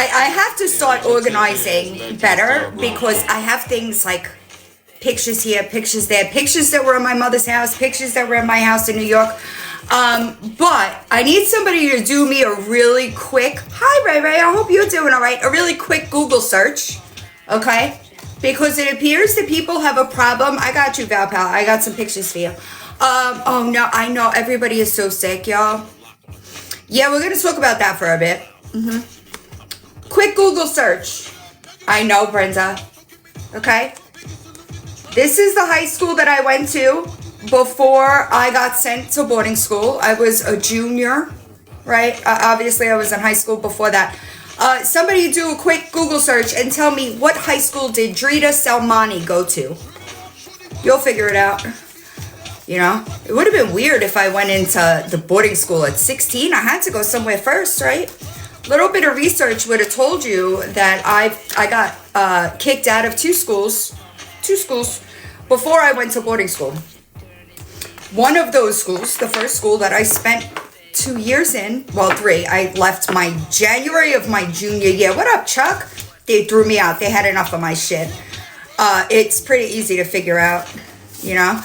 I have to start organizing better because I have things like pictures here, pictures there, pictures that were in my mother's house, pictures that were in my house in New York. But I need somebody to do me a really quick, hi Ray Ray, I hope you're doing all right, a really quick Google search, okay? Because it appears that people have a problem. I got you, Val Pal, I got some pictures for you. Oh no, I know, everybody is so sick, y'all. Yeah, we're gonna talk about that for a bit. Quick Google search. I know, Brenda, okay? This is the high school that I went to before I got sent to boarding school. I was a junior, right? Obviously, I was in high school before that. Somebody do a quick Google search and tell me what high school did Drita Salmani go to? You'll figure it out. You know, it would have been weird if I went into the boarding school at 16. I had to go somewhere first, right? Little bit of research would have told you that I got kicked out of two schools before I went to boarding school. One of those schools, the first school that I spent 2 years in, well, 3, I left my January of my junior year. What up, Chuck? They threw me out. They had enough of my shit. It's pretty easy to figure out, you know.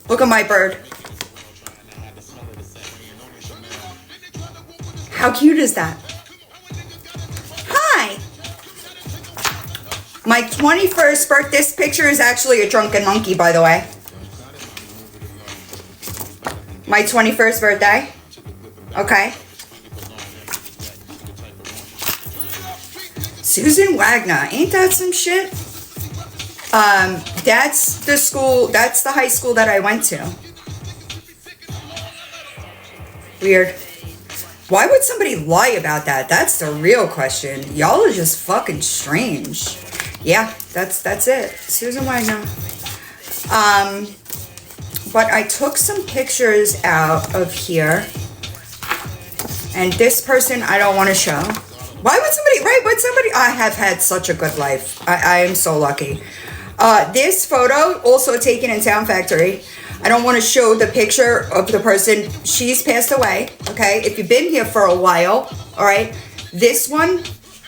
Look at my bird. How cute is that? Hi. My 21st birthday, this picture is actually a drunken monkey, by the way. My 21st birthday. Okay. Susan Wagner, ain't that some shit? That's the school, that's the high school that I went to. Weird. Why would somebody lie about that? That's the real question. Y'all are just fucking strange. Yeah, that's it. Susan Wagner. But I took some pictures out of here. And this person I don't want to show. Why would somebody, right? Would somebody, I have had such a good life. I am so lucky. This photo, also taken in Sound Factory. I don't want to show the picture of the person. She's passed away, okay? If you've been here for a while, all right? This one,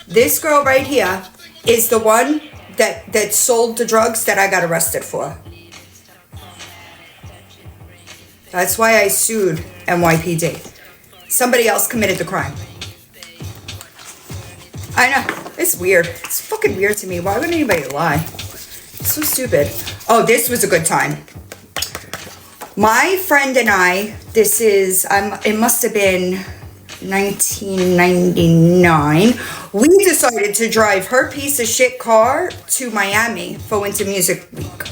this girl right here is the one that sold the drugs that I got arrested for. That's why I sued NYPD. Somebody else committed the crime. I know, it's weird. It's fucking weird to me. Why would anybody lie? It's so stupid. Oh, this was a good time. My friend and I, this is, it must have been 1999. We decided to drive her piece of shit car to Miami for Winter Music Week.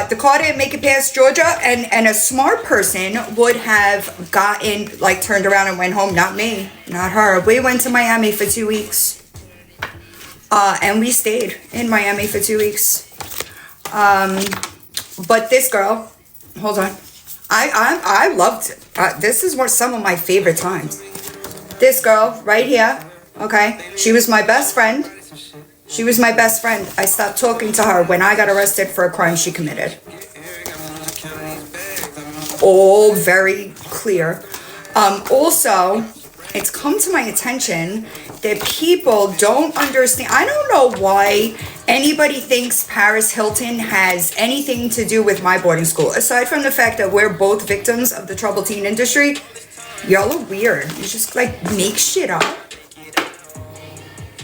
The car didn't make it past Georgia, and a smart person would have gotten, like, turned around and went home. Not me, not her. We went to Miami for 2 weeks. And we stayed in Miami for 2 weeks. But this girl, hold on. I loved it. This is some of my favorite times. This girl right here, okay? She was my best friend. She was my best friend. I stopped talking to her when I got arrested for a crime she committed. All very clear. Also, it's come to my attention that people don't understand. I don't know why anybody thinks Paris Hilton has anything to do with my boarding school. Aside from the fact that we're both victims of the troubled teen industry, y'all are weird. You just like make shit up.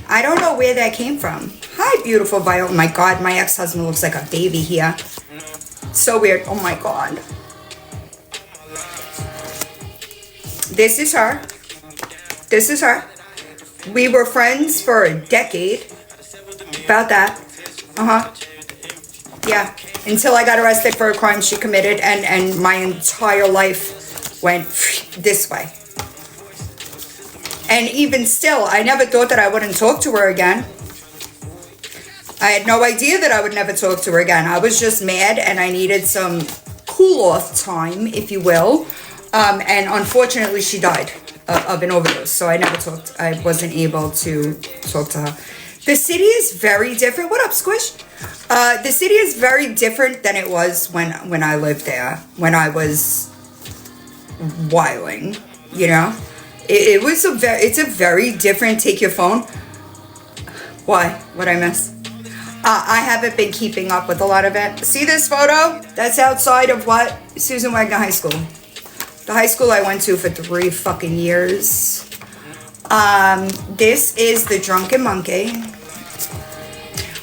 I don't know where that came from. Hi, beautiful Violet. Oh my God, my ex-husband looks like a baby here. So weird. Oh my God. This is her. This is her. We were friends for a decade. About that. Yeah. Until I got arrested for a crime she committed, and my entire life went this way. And even still, I never thought that I wouldn't talk to her again. I had no idea that I would never talk to her again. I was just mad, and I needed some cool-off time, if you will. And unfortunately, she died of an overdose. So I never talked. I wasn't able to talk to her. The city is very different. What up, Squish? The city is very different than it was when I lived there. When I was wilding. you know. It's a very different, take your phone. Why? What'd I miss? I haven't been keeping up with a lot of it. See this photo? That's outside of what? Susan Wagner High School. The high school I went to for 3 fucking years. This is the Drunken Monkey.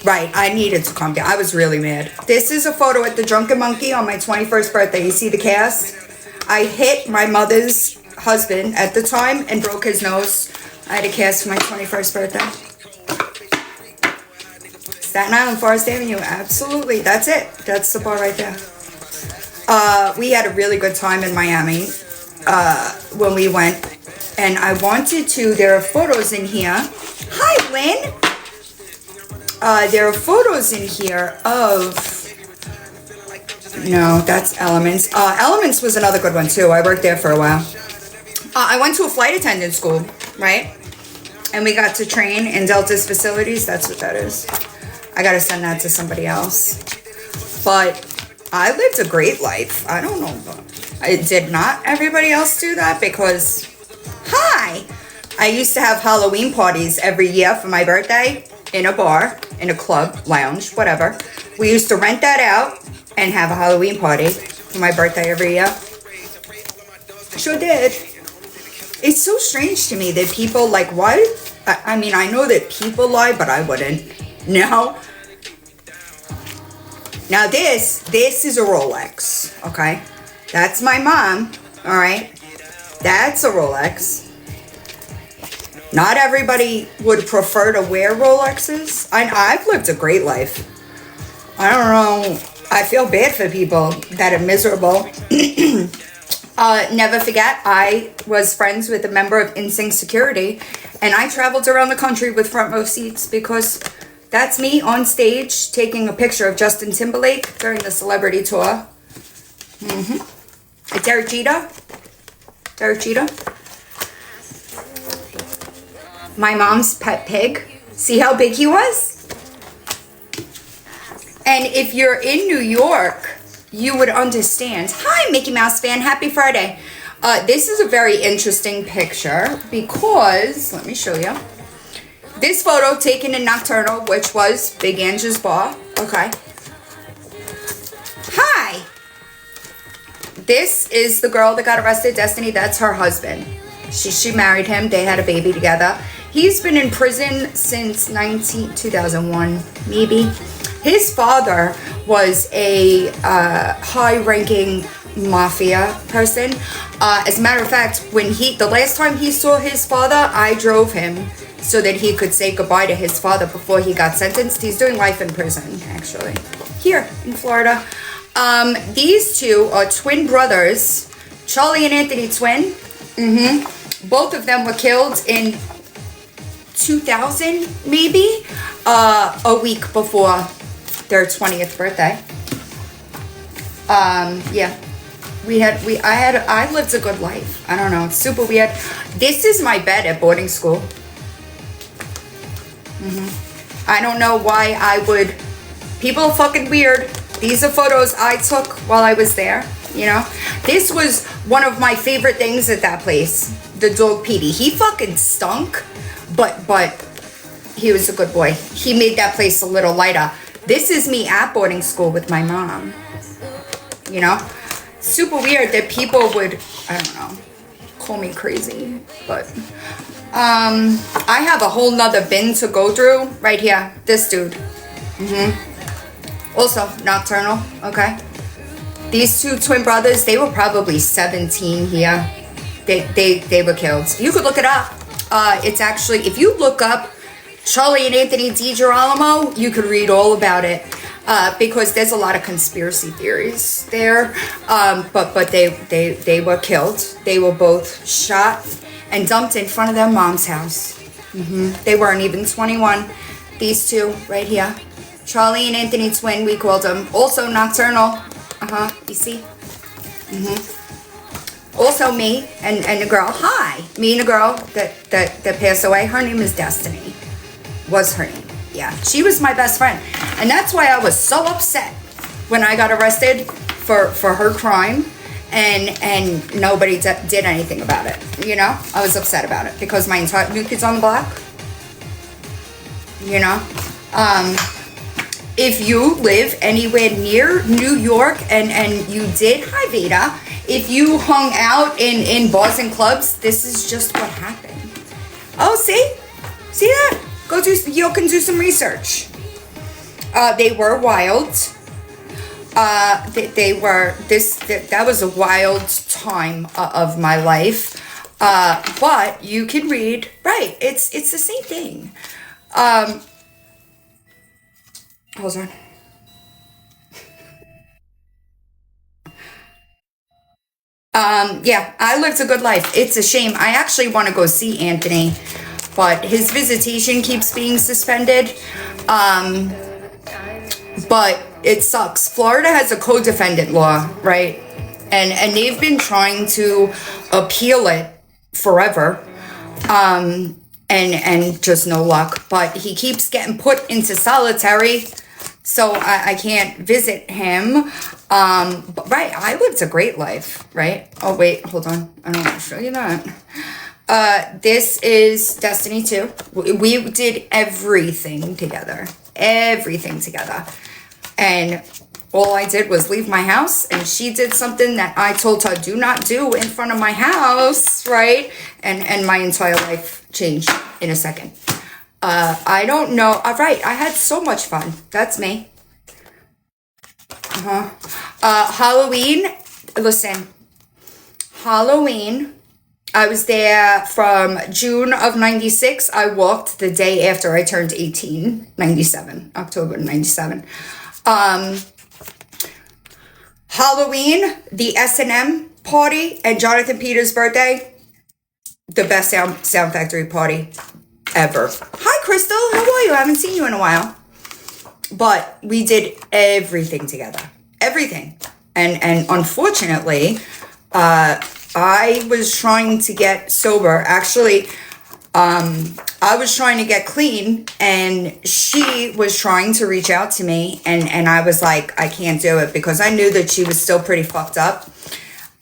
Right, I needed to calm down. I was really mad. This is a photo at the Drunken Monkey on my 21st birthday. You see the cast? I hit my mother's husband at the time and broke his nose. I had a cast for my 21st birthday. Staten Island, Forest Avenue, absolutely. That's it. That's the bar right there. We had a really good time in Miami when we went. And I wanted to, there are photos in here. Hi, Lynn. There are photos in here of, no, that's Elements. Elements was another good one too. I worked there for a while. I went to a flight attendant school, right? And we got to train in Delta's facilities. That's what that is. I got to send that to somebody else. But I lived a great life. I don't know. I did not everybody else do that because, hi, I used to have Halloween parties every year for my birthday in a bar, in a club, lounge, whatever. We used to rent that out and have a Halloween party for my birthday every year. Sure did. It's so strange to me that people like, why? I mean, I know that people lie, but I wouldn't. No. Now this is a Rolex, okay? That's my mom, all right? That's a Rolex. Not everybody would prefer to wear Rolexes. I've lived a great life. I don't know. I feel bad for people that are miserable. Never forget, I was friends with a member of NSYNC security, and I traveled around the country with front row seats because that's me on stage taking a picture of Justin Timberlake during the celebrity tour. Derek Drita. My mom's pet pig. See how big he was? And if you're in New York, you would understand. Hi, Mickey Mouse fan. Happy Friday. This is a very interesting picture because, let me show you. This photo taken in Nocturnal, which was Big Angie's bar. Okay. Hi. This is the girl that got arrested, Destiny. That's her husband. She married him. They had a baby together. He's been in prison since 2001, maybe. His father was a high-ranking mafia person. As a matter of fact, the last time he saw his father, I drove him so that he could say goodbye to his father before he got sentenced. He's doing life in prison, actually, here in Florida. These two are twin brothers, Charlie and Anthony Twin. Both of them were killed in 2000, maybe, a week before their 20th birthday. Yeah, I lived a good life. I don't know, it's super weird. This is my bed at boarding school. I don't know why I would, people are fucking weird. These are photos I took while I was there, you know. This was one of my favorite things at that place, the dog Petey. He fucking stunk, but he was a good boy. He made that place a little lighter. This is me at boarding school with my mom, you know. Super weird that people would, I don't know, call me crazy, but I have a whole nother bin to go through right here. This dude. Also Nocturnal. Okay, these two twin brothers, they were probably 17 here. They were killed. You could look it up. It's actually, if you look up Charlie and Anthony DiGirolamo, you could read all about it. Because there's a lot of conspiracy theories there. But they were killed. They were both shot and dumped in front of their mom's house. They weren't even 21. These two right here. Charlie and Anthony Twin, we called them. Also Nocturnal. You see? Also me and the girl. Hi. Me and the girl that passed away. Her name is Destiny. Was her name. Yeah, she was my best friend. And that's why I was so upset when I got arrested for her crime. and nobody did anything about it. You know, I was upset about it because my entire New Kids on the Block. You know, if you live anywhere near New York and you did, hi Veda, if you hung out in bars and clubs, this is just what happened. Oh, see that? You can do some research. They were wild. That was a wild time of my life. But you can read, right? It's the same thing. Hold on. Yeah, I lived a good life. It's a shame. I actually want to go see Anthony, but his visitation keeps being suspended. But it sucks. Florida has a co-defendant law, right? And they've been trying to appeal it forever. And just no luck. But he keeps getting put into solitary, so I can't visit him. But right, I lived a great life, right? Oh wait, hold on. I don't want to show you that. This is Destiny 2. We did everything together. Everything together. And all I did was leave my house, and she did something that I told her do not do in front of my house, right? And my entire life changed in a second. I don't know. All right, I had so much fun. That's me. Halloween. Listen, Halloween. I was there from June of 96. I walked the day after I turned 18, 97, October 97. Halloween, the S&M party, and Jonathan Peters' birthday, the best Sound Factory party ever. Hi, Crystal. How are you? I haven't seen you in a while. But we did everything together. Everything. And unfortunately, I was trying to get sober. Actually, I was trying to get clean, and she was trying to reach out to me, and I was like, I can't do it, because I knew that she was still pretty fucked up,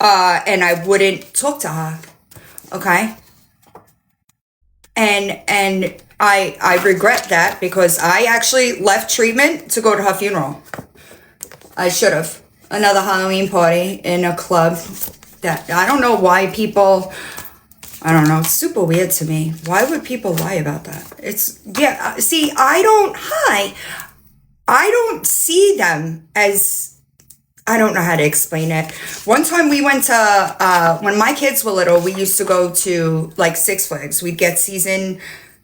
and I wouldn't talk to her, okay? And I regret that, because I actually left treatment to go to her funeral. I should have. Another Halloween party in a club that I don't know why people... I don't know. It's super weird to me. Why would people lie about that? It's, yeah, see, I don't see them as, I don't know how to explain it. One time we went to, when my kids were little, we used to go to like Six Flags. We'd get season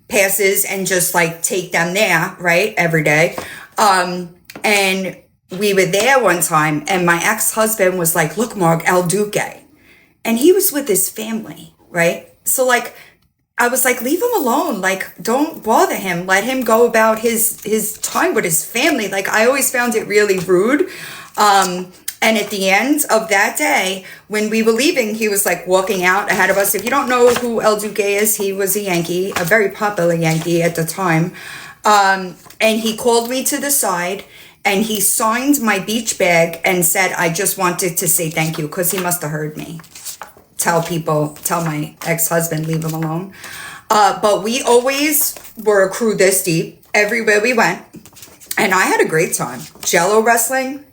passes and just like take them there, right? Every day. And we were there one time, and my ex-husband was like, look, Mark, El Duque. And he was with his family, right? So like, I was like, leave him alone. Like, don't bother him. Let him go about his time with his family. Like, I always found it really rude. And at the end of that day, when we were leaving, he was like walking out ahead of us. If you don't know who El Duque is, he was a Yankee, a very popular Yankee at the time. And he called me to the side, and he signed my beach bag and said, I just wanted to say thank you, because he must have heard me tell my ex-husband, leave him alone. But we always were a crew this deep everywhere we went. And I had a great time. Jello wrestling,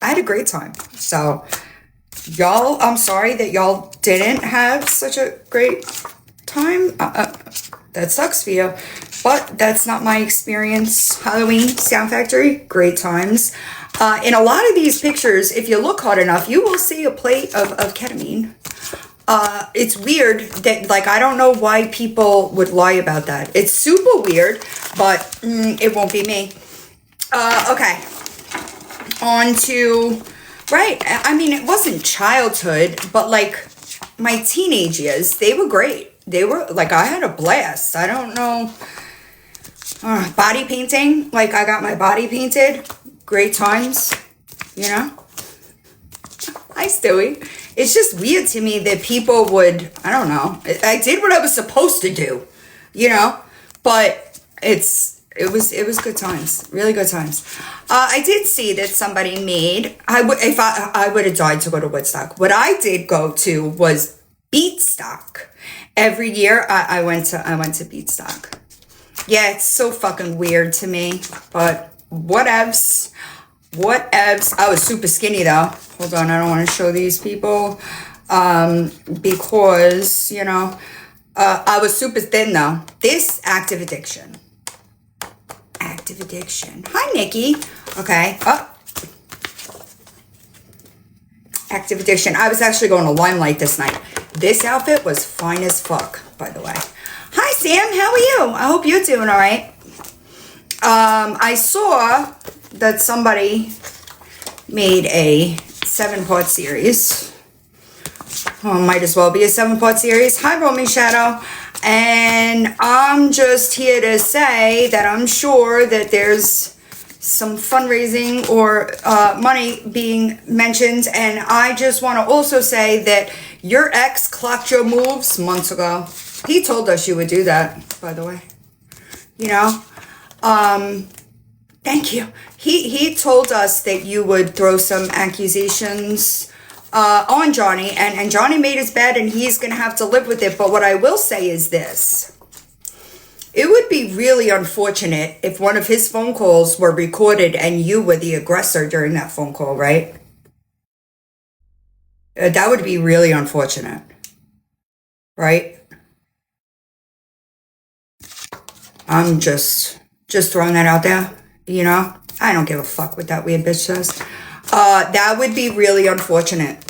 I had a great time. So y'all, I'm sorry that y'all didn't have such a great time. That sucks for you. But that's not my experience. Halloween, Sound Factory, great times. In a lot of these pictures, if you look hard enough, you will see a plate of ketamine. It's weird that, like, I don't know why people would lie about that. It's super weird, but it won't be me. Okay. On to, right, I mean, it wasn't childhood, but, like, my teenage years, they were great. They were, like, I had a blast. I don't know. Body painting, like, I got my body painted. Great times, you know? Hi, Stewie. It's just weird to me that people would, I don't know. I did what I was supposed to do, you know? But it's It was good times, really good times. I did see that somebody made. If I would have died to go to Woodstock. What I did go to was Beatstock. Every year I went to Beatstock. Yeah, it's so fucking weird to me, but whatevs. Whatevs. I was super skinny though. Hold on, I don't want to show these people, because you know, I was super thin though. This active addiction. Active addiction. Hi, Nikki. Okay. Oh. Active addiction. I was actually going to Limelight this night. This outfit was fine as fuck, by the way. Hi, Sam. How are you? I hope you're doing all right. I saw that somebody made a 7-part series. Oh, might as well be a 7-part series. Hi, Roaming Shadow. And I'm just here to say that I'm sure that there's some fundraising or money being mentioned. And I just want to also say that your ex clocked your moves months ago. He told us you would do that, by the way. You know? Thank you. He told us that you would throw some accusations on Johnny, and Johnny made his bed and he's gonna have to live with it. But what I will say is this: it would be really unfortunate if one of his phone calls were recorded and you were the aggressor during that phone call, right? That would be really unfortunate, right? I'm just throwing that out there, you know? I don't give a fuck what that weird bitch says. That would be really unfortunate.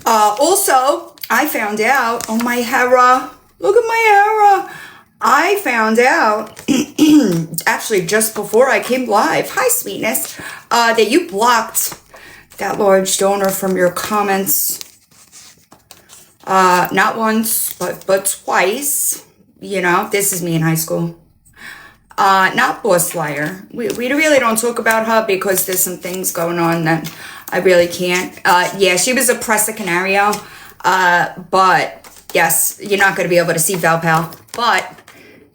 Also, I found out, oh, my Hera, look at my Hera. I found out, actually just before I came live, hi, sweetness, that you blocked that large donor from your comments. Not once, but twice. You know, this is me in high school. Not Boss Liar. We really don't talk about her because there's some things going on that I really can't. Yeah, she was a Presa Canario. But yes, you're not going to be able to see Val Pal. But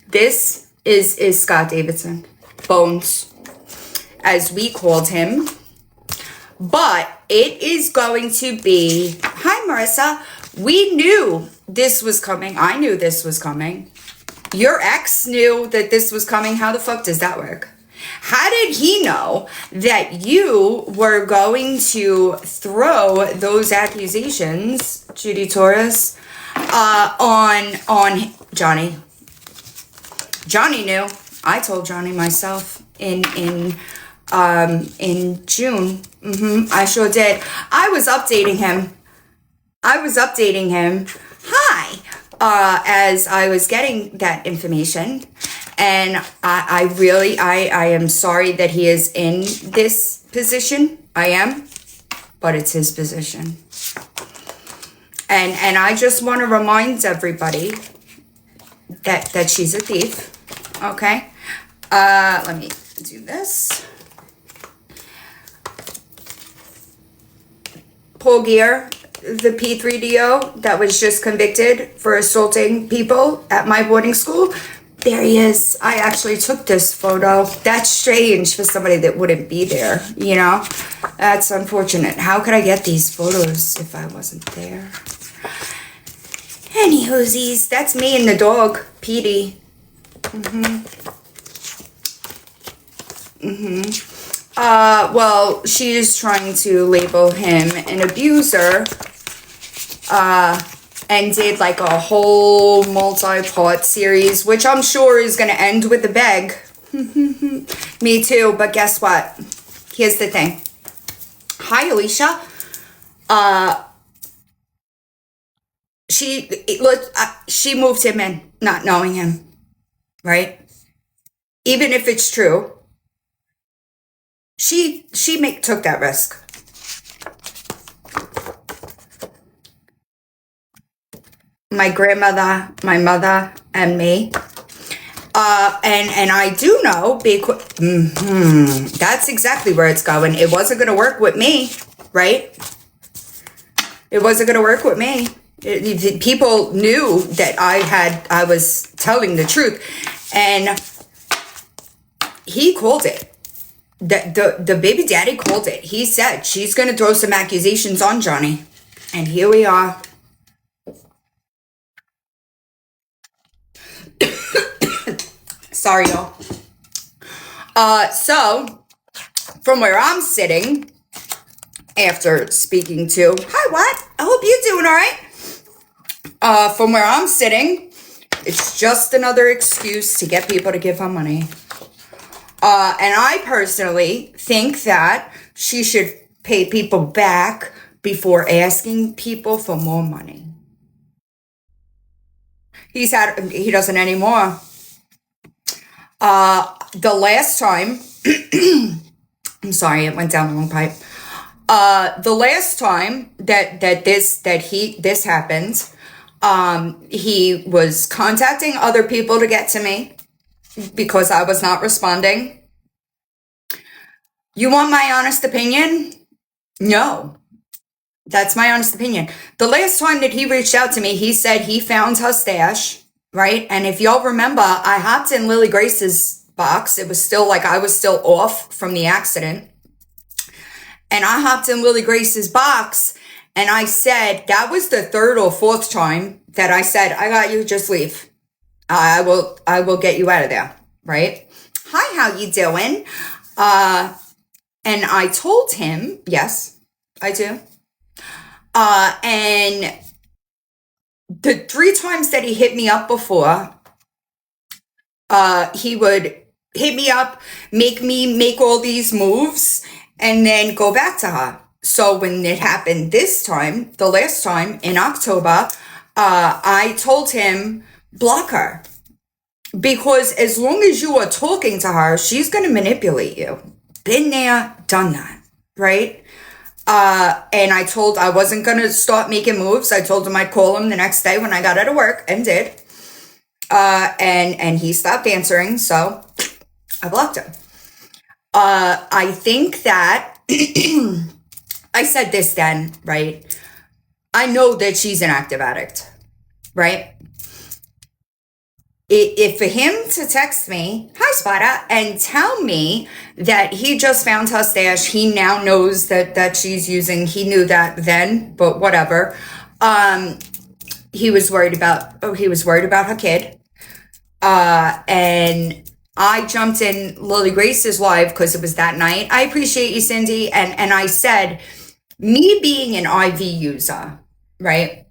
this is Scott Davidson. Bones, as we called him. But it is going to be... Hi, Marissa. We knew this was coming. I knew this was coming. Your ex knew that this was coming. How the fuck does that work? How did he know that you were going to throw those accusations, Judy Torres, on Johnny? Johnny knew. I told Johnny myself in June. I sure did. I was updating him. Hi. As I was getting that information, and I am sorry that he is in this position. I am, but it's his position. And I just want to remind everybody that she's a thief. Okay. Let me do this. Paul Gear, the P3DO that was just convicted for assaulting people at my boarding school. There he is. I actually took this photo. That's strange for somebody that wouldn't be there, you know? That's unfortunate. How could I get these photos if I wasn't there? Anywhoosies, that's me and the dog, Petey. Well, she is trying to label him an abuser, and did like a whole multi-part series, which I'm sure is going to end with a beg. Me too, but guess what? Here's the thing. Hi, Alicia. She moved him in, not knowing him, right? Even if it's true, she took that risk. My grandmother, my mother, and me. And I do know because that's exactly where it's going. It wasn't going to work with me, right? It wasn't going to work with me. People knew that I was telling the truth, and he called it. The baby daddy called it. He said she's going to throw some accusations on Johnny. And here we are. Sorry, y'all. So, from where I'm sitting, after speaking to, hi, what? I hope you're doing all right. From where I'm sitting, it's just another excuse to get people to give her money. And I personally think that she should pay people back before asking people for more money. He doesn't anymore. The last time, I'm sorry, it went down the wrong pipe. The last time that this happened, he was contacting other people to get to me because I was not responding. You want my honest opinion? No. That's my honest opinion. The last time that he reached out to me, he said he found her stash, right? And if y'all remember, I hopped in Lily Grace's box. It was still like I was still off from the accident. And I hopped in Lily Grace's box and I said, that was the third or fourth time that I said, I got you, just leave. I will get you out of there, right? Hi, how you doing? And I told him, yes, I do. And the 3 times that he hit me up before, he would hit me up, make me make all these moves, and then go back to her. So when it happened this time, the last time in October, I told him, block her. Because as long as you are talking to her, she's going to manipulate you. Been there, done that, right? And I wasn't going to start making moves. I told him I'd call him the next day when I got out of work, and did. And he stopped answering, so I blocked him. I think that, I said this then, right? I know that she's an active addict, right? If for him to text me, hi Spider, and tell me that he just found her stash, he now knows that she's using, he knew that then, but whatever. He was worried about her kid. And I jumped in Lily Grace's live because it was that night. I appreciate you, Cindy. And I said, me being an IV user, right?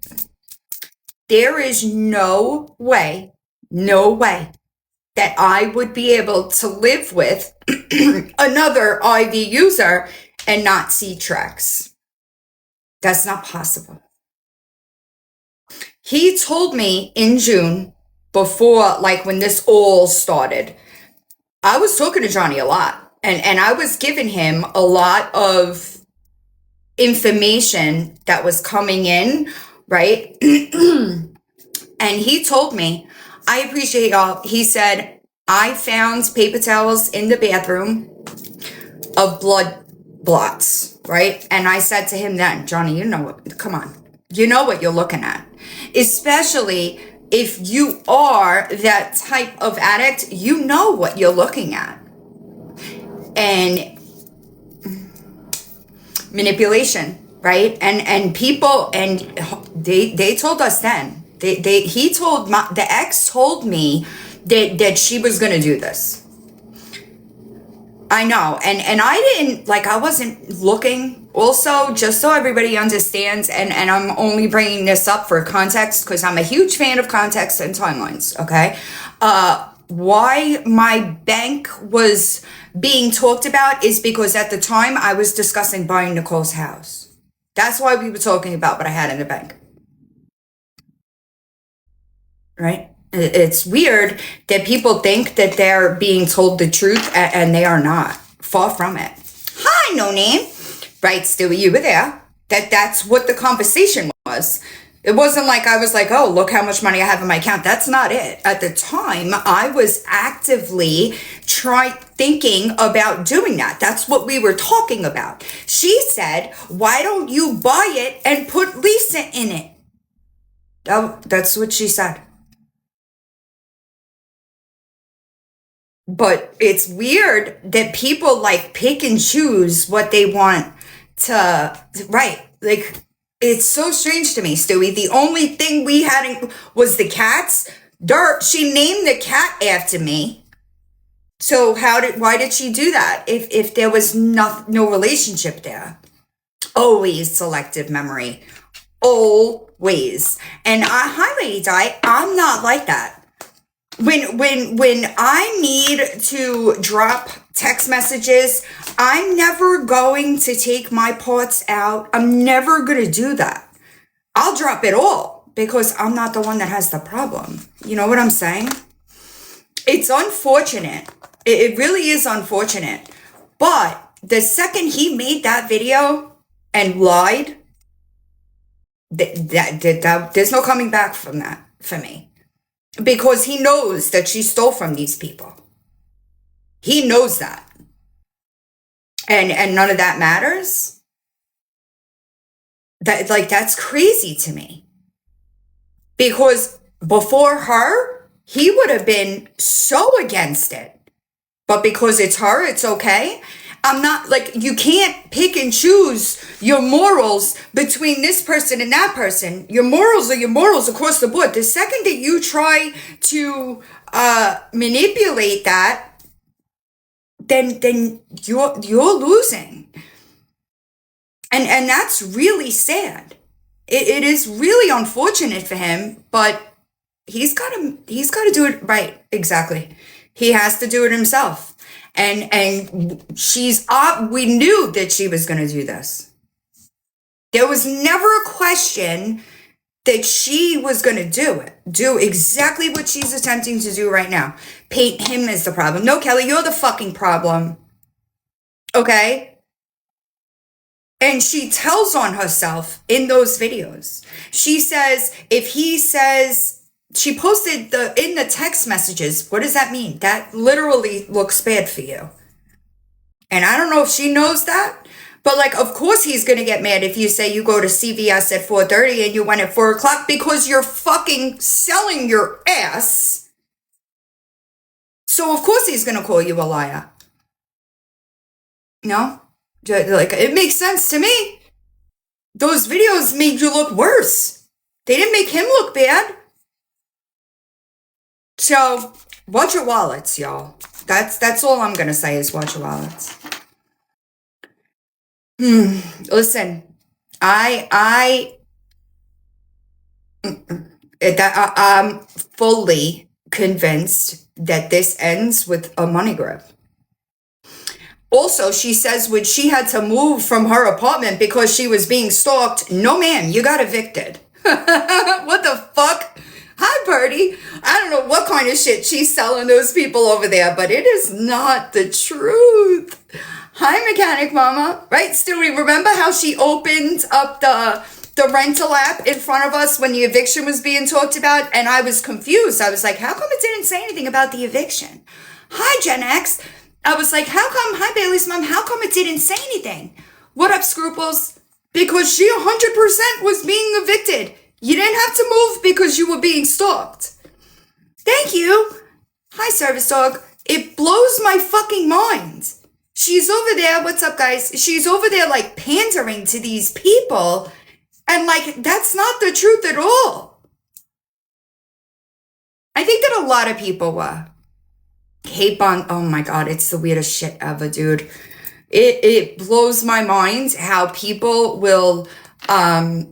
There is no way that I would be able to live with another IV user and not see tracks. That's not possible. He told me in June, before, like when this all started, I was talking to Johnny a lot, and I was giving him a lot of information that was coming in, right? And he told me, I appreciate y'all. He said, I found paper towels in the bathroom of blood blots, right? And I said to him then, Johnny, you know what, come on. You know what you're looking at. Especially if you are that type of addict, you know what you're looking at. And manipulation, right? And people, and they told us then, the ex told me that she was going to do this. I know. And I wasn't looking. Also, just so everybody understands, and I'm only bringing this up for context because I'm a huge fan of context and timelines, okay? Why my bank was being talked about is because at the time I was discussing buying Nicole's house. That's why we were talking about what I had in the bank. Right? It's weird that people think that they're being told the truth and they are not. Far from it. Hi, no name. Right, Stewie, you were there. That's what the conversation was. It wasn't like I was like, oh, look how much money I have in my account. That's not it. At the time, I was actively thinking about doing that. That's what we were talking about. She said, why don't you buy it and put Lisa in it? That's what she said. But it's weird that people like pick and choose what they want to write. Like, it's so strange to me, Stewie. The only thing we had was the cats. Dirt. She named the cat after me. So why did she do that if there was no relationship there? Always selective memory. Always. And hi, Lady Di, I'm not like that. When I need to drop text messages, I'm never going to take my parts out. I'm never going to do that. I'll drop it all because I'm not the one that has the problem. You know what I'm saying? It's unfortunate. It really is unfortunate. But the second he made that video and lied, there's no coming back from that for me. Because he knows that she stole from these people. He knows that. And none of that matters. That's crazy to me. Because before her, he would have been so against it. But because it's her, it's okay. I'm not like, you can't pick and choose your morals between this person and that person. Your morals are your morals across the board. The second that you try to manipulate that, then you're losing. And that's really sad. It is really unfortunate for him, but he's got to do it right. Exactly. He has to do it himself. And she's up. We knew that she was going to do this. There was never a question that she was going to do exactly what she's attempting to do right now. Paint him as the problem. No, Kelly, you're the fucking problem. Okay? And she tells on herself in those videos. She says, if he says, she posted in the text messages, what does that mean? That literally looks bad for you. And I don't know if she knows that, but like, of course he's going to get mad if you say you go to CVS at 4:30 and you went at 4 o'clock because you're fucking selling your ass. So of course he's going to call you a liar. No? Like, it makes sense to me. Those videos made you look worse. They didn't make him look bad. So, watch your wallets, y'all. That's all I'm gonna say is watch your wallets. Listen, I'm fully convinced that this ends with a money grab. Also, she says when she had to move from her apartment because she was being stalked, no ma'am, you got evicted. What the fuck? Hi, Birdie. I don't know what kind of shit she's selling those people over there, but it is not the truth. Hi, Mechanic Mama. Right, Stewie, remember how she opened up the rental app in front of us when the eviction was being talked about? And I was confused. I was like, how come it didn't say anything about the eviction? Hi, Gen X. I was like, hi, Bailey's mom, how come it didn't say anything? What up, Scruples? Because she 100% was being evicted. You didn't have to move because you were being stalked. Thank you. Hi, Service Dog. It blows my fucking mind. She's over there. What's up, guys? She's over there like pandering to these people. And like, that's not the truth at all. I think that a lot of people hate on, oh my God, it's the weirdest shit ever, dude. It blows my mind how people will, hi,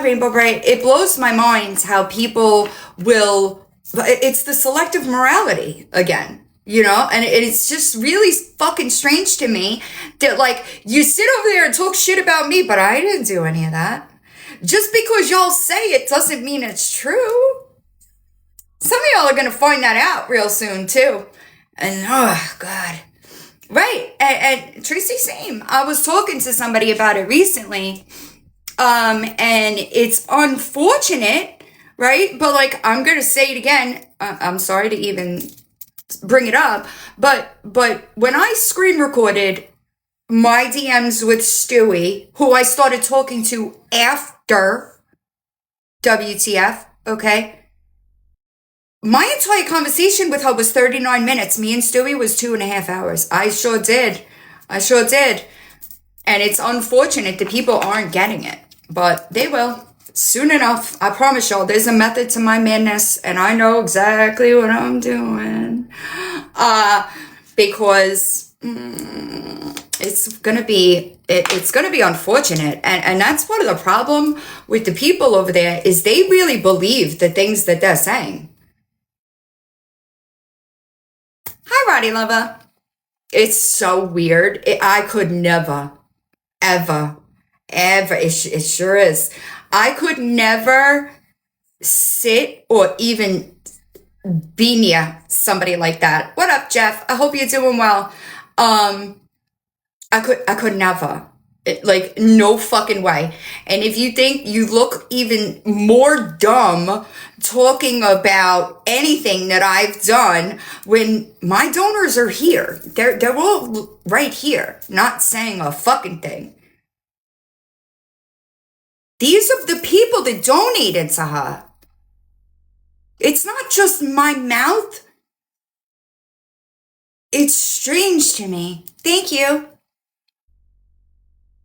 Rainbow Bright. It blows my mind how people will, it's the selective morality again, you know? And it's just really fucking strange to me that, like, you sit over there and talk shit about me, but I didn't do any of that. Just because y'all say it doesn't mean it's true. Some of y'all are going to find that out real soon, too. And, oh, God. Right. And Tracy, same. I was talking to somebody about it recently. And it's unfortunate, right? But like, I'm going to say it again. I'm sorry to even bring it up. But when I screen recorded my DMs with Stewie, who I started talking to after WTF, okay? My entire conversation with her was 39 minutes. Me and Stewie was 2.5 hours. I sure did. And it's unfortunate that people aren't getting it, but they will soon enough. I promise y'all, there's a method to my madness, and I know exactly what I'm doing. Because it's gonna be unfortunate, and that's part of the problem with the people over there is they really believe the things that they're saying. Hi, Roddy Lover. It's so weird. I could never, ever, it sure is. I could never sit or even be near somebody like that. What up, Jeff? I hope you're doing well. I could never. Like, no fucking way. And if you think you look even more dumb talking about anything that I've done when my donors are here, they're all right here, not saying a fucking thing. These are the people that donated to her. It's not just my mouth. It's strange to me. Thank you.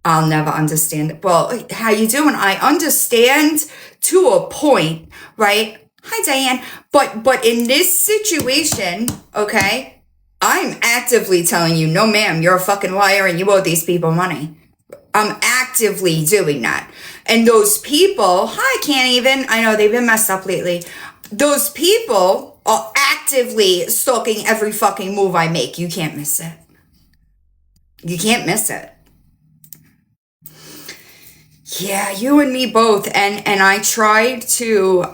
I'll never understand it. Well, how you doing? I understand to a point, right? Hi, Diane. But in this situation, okay, I'm actively telling you, no, ma'am, you're a fucking liar and you owe these people money. I'm actively doing that. And those people, I can't even, I know they've been messed up lately. Those people are actively stalking every fucking move I make. You can't miss it. You can't miss it. Yeah, you and me both. And I tried to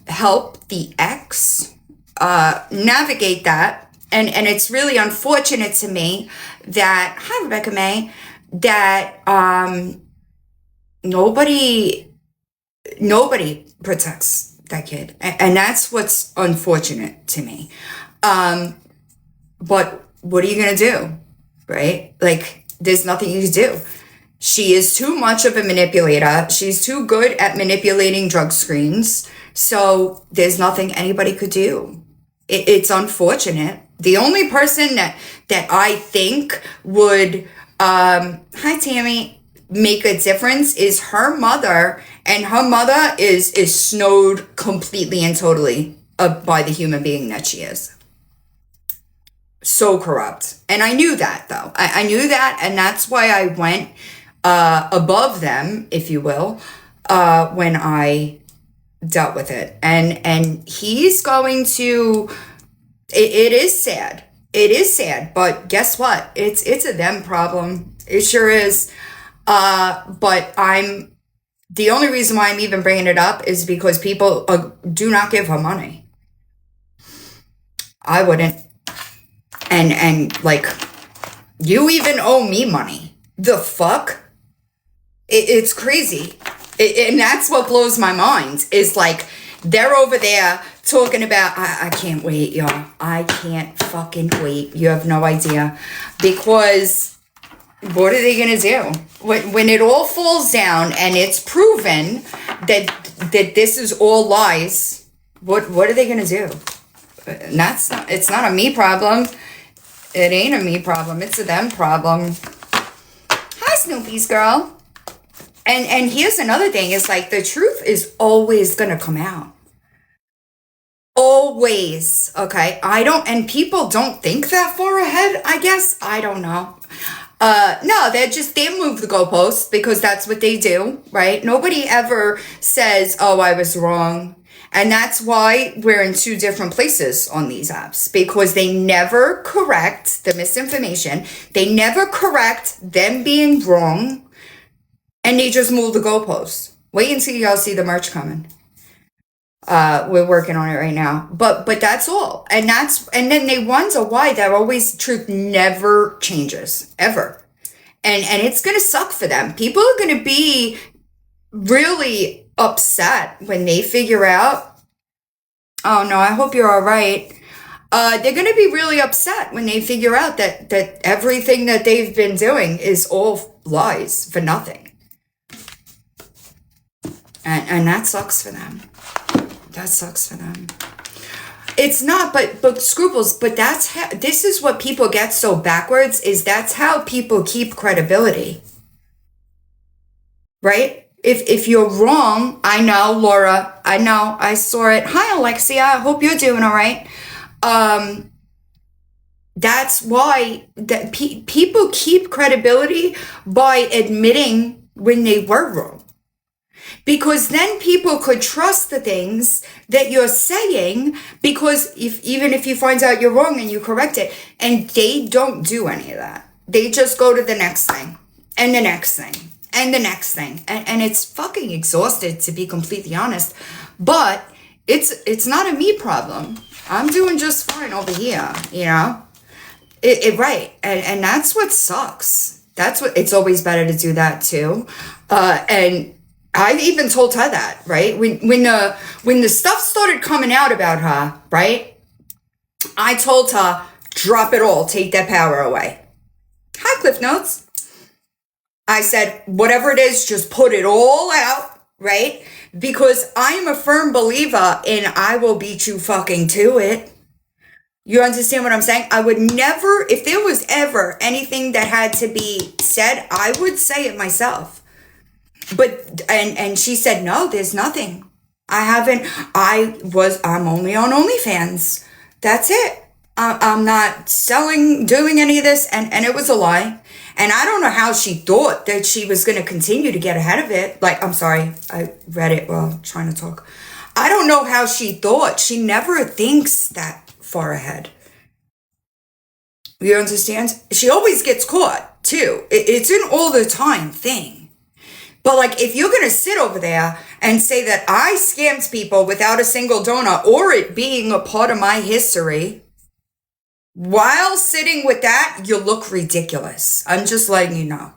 help the ex navigate that. And it's really unfortunate to me that, hi, Rebecca May, that nobody protects that kid. And that's what's unfortunate to me. But what are you going to do? Right? Like, there's nothing you can do. She is too much of a manipulator. She's too good at manipulating drug screens. So there's nothing anybody could do. It's unfortunate. The only person that I think would, hi Tammy, make a difference is her mother. And her mother is snowed completely and totally by the human being that she is. So corrupt. And I knew that though. I knew that, and that's why I went above them, if you will, when I dealt with it. And he's going to, it is sad. It is sad, but guess what? It's a them problem. It sure is. But the only reason why I'm even bringing it up is because people do not give her money. I wouldn't. And like, you even owe me money. The fuck? It's crazy. And that's what blows my mind, is like, they're over there talking about, I can't wait, y'all. I can't fucking wait. You have no idea. Because what are they going to do? When it all falls down and it's proven that this is all lies, what are they going to do? And it's not a me problem. It ain't a me problem. It's a them problem. Hi, Snoopy's girl. And here's another thing, is like, the truth is always going to come out. Always. Okay. And people don't think that far ahead, I guess. I don't know. No, they move the goalposts because that's what they do, right? Nobody ever says, oh, I was wrong. And that's why we're in two different places on these apps, because they never correct the misinformation. They never correct them being wrong. And they just move the goalposts. Wait until y'all see the merch coming. We're working on it right now. But that's all. And then they wonder why truth never changes. Ever. And it's gonna suck for them. People are gonna be really upset when they figure out, oh no, I hope you're all right. They're gonna be really upset when they figure out that everything that they've been doing is all lies for nothing. And that sucks for them. That sucks for them. It's not, but scruples, but that's how, this is what people get so backwards, is that's how people keep credibility, right? If you're wrong, I know, Laura, I know, I saw it. Hi, Alexia, I hope you're doing all right. That's why that people keep credibility by admitting when they were wrong. Because then people could trust the things that you're saying, because even if you find out you're wrong and you correct it, and they don't do any of that. They just go to the next thing and the next thing and the next thing. And it's fucking exhausted, to be completely honest. But it's not a me problem. I'm doing just fine over here, you know? Right. And that's what sucks. That's what, it's always better to do that too. And I even told her that, right? When the stuff started coming out about her, right? I told her, drop it all, take that power away. Hi, Cliff Notes. I said, whatever it is, just put it all out, right? Because I am a firm believer in I will beat you fucking to it. You understand what I'm saying? I would never, if there was ever anything that had to be said, I would say it myself. But, and she said, no, there's nothing. I'm only on OnlyFans. That's it. I'm not doing any of this. And it was a lie. And I don't know how she thought that she was going to continue to get ahead of it. Like, I'm sorry, I read it while trying to talk. I don't know how she thought. She never thinks that far ahead. You understand? She always gets caught too. It's an all the time thing. But like, if you're going to sit over there and say that I scammed people without a single donor, or it being a part of my history, while sitting with that, you look ridiculous. I'm just letting you know.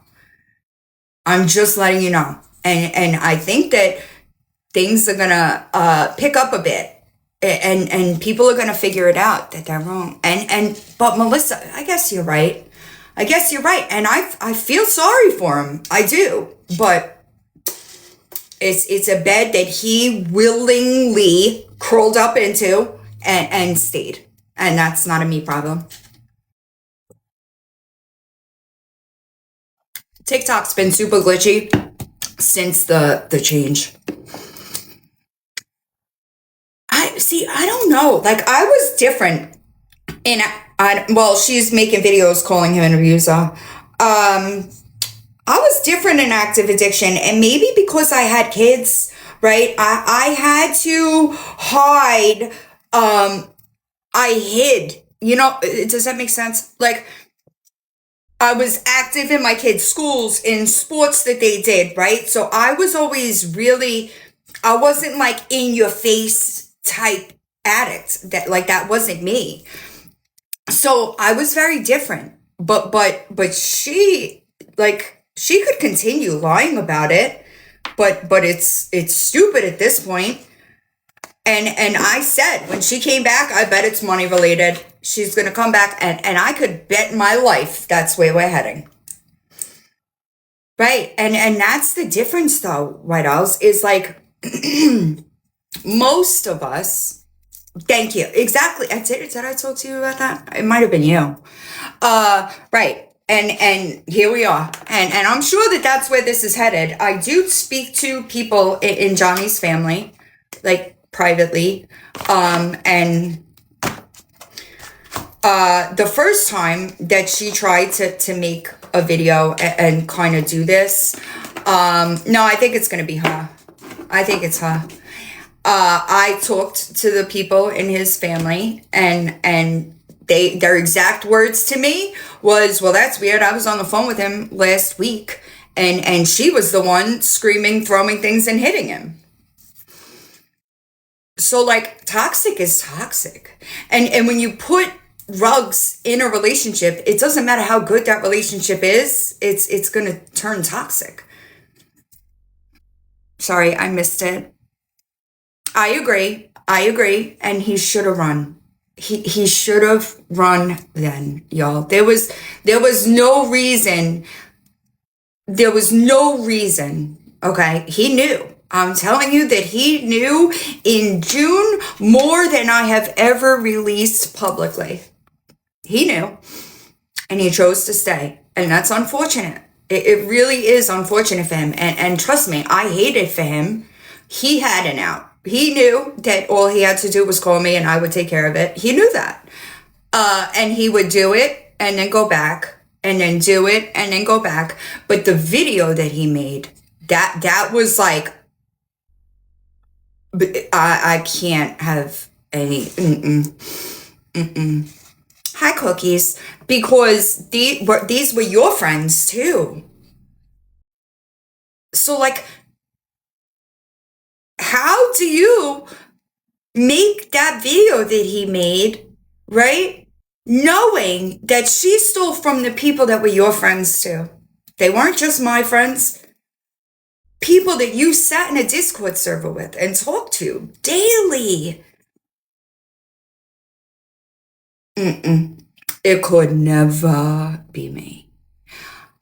I'm just letting you know. And I think that things are going to pick up a bit. And people are going to figure it out that they're wrong. But Melissa, I guess you're right. And I feel sorry for him. I do. But it's a bed that he willingly crawled up into and stayed. And that's not a me problem. TikTok's been super glitchy since the change. I don't know. Like, I was different she's making videos calling him an abuser. I was different in active addiction, and maybe because I had kids, right? I had to hide. I hid, does that make sense? Like, I was active in my kids' schools, in sports that they did, right? So I was always I wasn't like in your face type addict. That wasn't me. So I was very different. But she could continue lying about it, but it's stupid at this point. And I said, when she came back, I bet it's money related. She's going to come back, and I could bet my life that's where we're heading. Right. And that's the difference though, White Owls, is like, most of us, thank you. Exactly. Did I talk to you about that? It might have been you. Right. And here we are. And I'm sure that that's where this is headed. I do speak to people in Johnny's family, like, privately, and the first time that she tried to make a video and kind of do this, no, I think it's gonna be her. I think it's her. I talked to the people in his family, and their exact words to me was, well, that's weird. I was on the phone with him last week, and she was the one screaming, throwing things, and hitting him. So, like, toxic is toxic. And when you put rugs in a relationship, it doesn't matter how good that relationship is, it's going to turn toxic. Sorry, I missed it. I agree. And he should have run. He should have run then, y'all. There was no reason. Okay? He knew. I'm telling you that he knew in June more than I have ever released publicly. He knew, and he chose to stay, and that's unfortunate. It really is unfortunate for him, and trust me, I hate it for him. He had an out. He knew that all he had to do was call me and I would take care of it. He knew that. And he would do it and then go back and then do it and then go back. But the video that he made, that was like, I can't have any, Hi, Cookies, because these were your friends too. So like, how do you make that video that he made, right? Knowing that she stole from the people that were your friends too. They weren't just my friends. People that you sat in a Discord server with and talked to daily. It could never be me.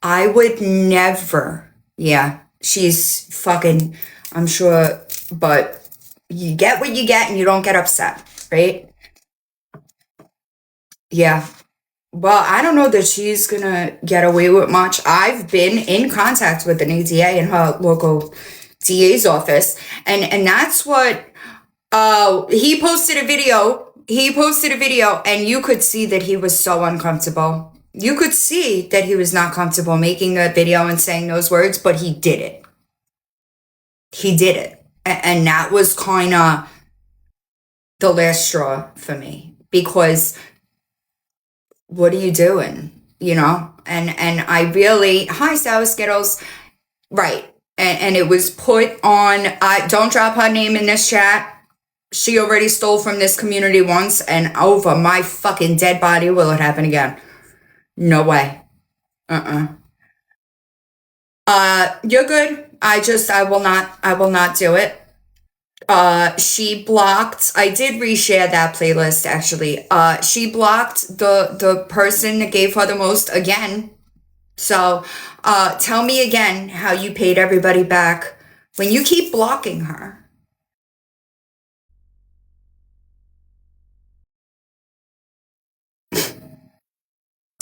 I would never. Yeah, she's fucking, I'm sure, but you get what you get and you don't get upset, right? Yeah. Well, I don't know that she's gonna get away with much. I've been in contact with an ADA in her local DA's office, and that's what he posted a video. He posted a video, and you could see that he was so uncomfortable. You could see that he was not comfortable making that video and saying those words, but he did it. He did it. And that was kind of the last straw for me, because what are you doing? You know? And I really, hi, Sour Skittles. Right. And it was put on, don't drop her name in this chat. She already stole from this community once, and over my fucking dead body will it happen again. No way. You're good. I will not do it. She blocked, I did reshare that playlist actually. She blocked the person that gave her the most again. So, tell me again how you paid everybody back when you keep blocking her.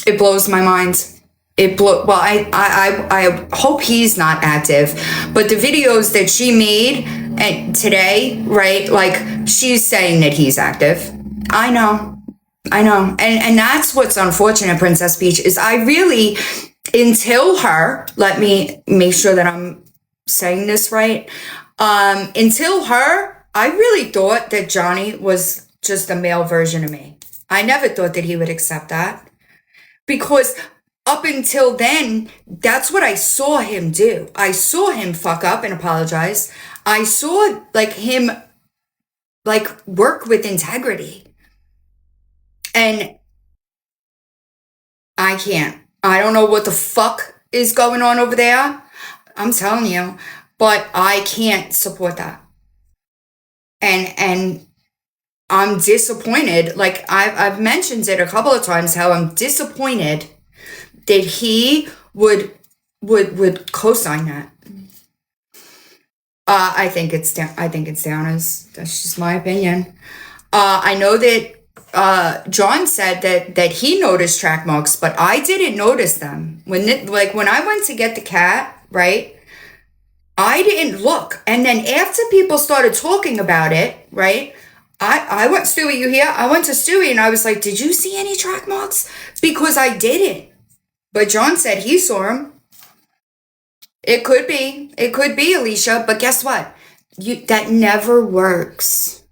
It blows my mind. Well, I hope he's not active, but the videos that she made today, right? Like, she's saying that he's active. I know. And that's what's unfortunate, Princess Peach, is I really, until her, let me make sure that I'm saying this right. Until her, I really thought that Johnny was just a male version of me. I never thought that he would accept that. Because up until then, that's what I saw him do. I saw him fuck up and apologize. I saw like him like work with integrity. And I can't. I don't know what the fuck is going on over there. I'm telling you, but I can't support that. And I'm disappointed. Like I've mentioned it a couple of times how I'm disappointed that he would co-sign that. I think it's down. That's just my opinion. I know that John said that he noticed track marks, but I didn't notice them when I went to get the cat, right? I didn't look, and then after people started talking about it, right? I went, Stewie, you here? I went to Stewie and I was like, did you see any track marks? Because I didn't. But John said he saw them. It could be, Alicia, but guess what? That never works.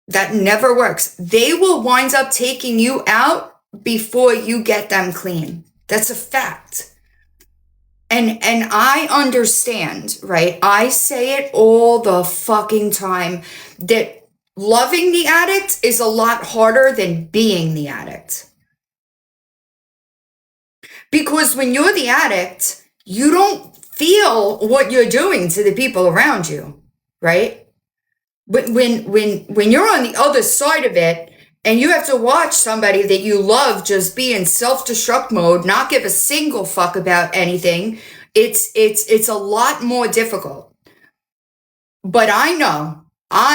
That never works. They will wind up taking you out before you get them clean. That's a fact. And I understand, right? I say it all the fucking time that loving the addict is a lot harder than being the addict. Because when you're the addict, you don't feel what you're doing to the people around you, right? But when you're on the other side of it and you have to watch somebody that you love just be in self-destruct mode, not give a single fuck about anything, It's a lot more difficult. But I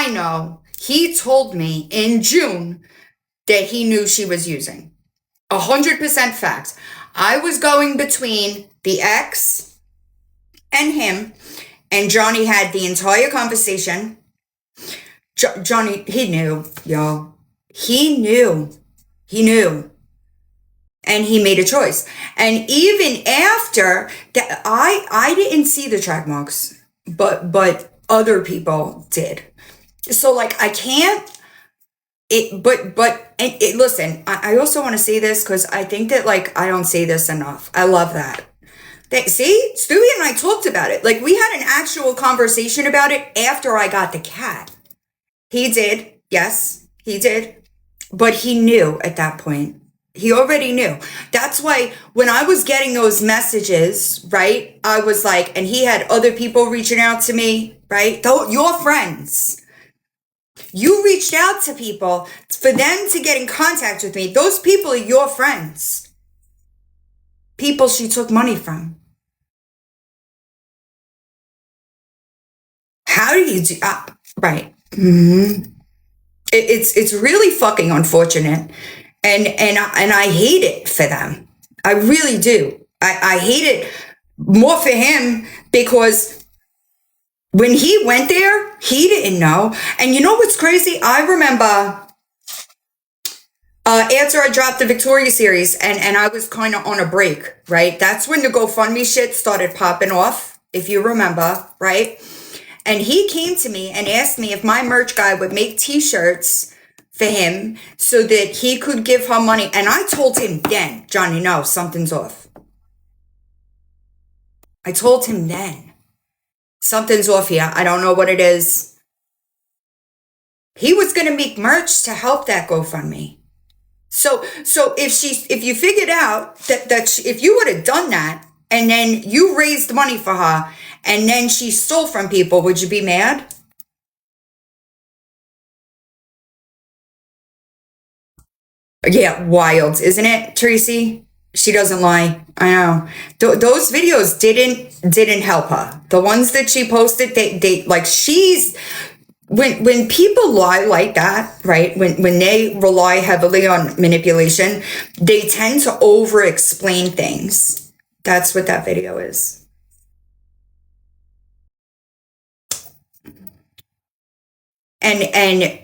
know he told me in June that he knew she was using. 100% fact. I was going between the ex and him, and Johnny had the entire conversation. Johnny, he knew, y'all. He knew. And he made a choice. And even after that, I didn't see the track marks, but other people did. So like I can't. Listen, I also want to say this because I think that like I don't say this enough. I love that. See, Stewie and I talked about it. Like we had an actual conversation about it after I got the cat. He did, yes, he did, but he knew at that point. He already knew. That's why when I was getting those messages, right, I was like, and he had other people reaching out to me, right? Your friends. You reached out to people for them to get in contact with me. Those people are your friends. People she took money from. How do you do right? Mm-hmm. It's really fucking unfortunate, and I hate it for them. I really do. I hate it more for him because when he went there, he didn't know. And you know what's crazy? I remember after I dropped the Victoria series and I was kind of on a break, right? That's when the GoFundMe shit started popping off, if you remember, right? And he came to me and asked me if my merch guy would make t-shirts for him so that he could give her money. And I told him then, Johnny, no, something's off. I told him then. Something's off here. I don't know what it is. He was going to make merch to help that GoFundMe. So if you figured out that if you would have done that and then you raised money for her and then she stole from people, would you be mad? Yeah, wild, isn't it, Tracy? She doesn't lie. I know. Those videos didn't help her. The ones that she posted, they like she's when people lie like that, right? When they rely heavily on manipulation, they tend to over explain things. That's what that video is. And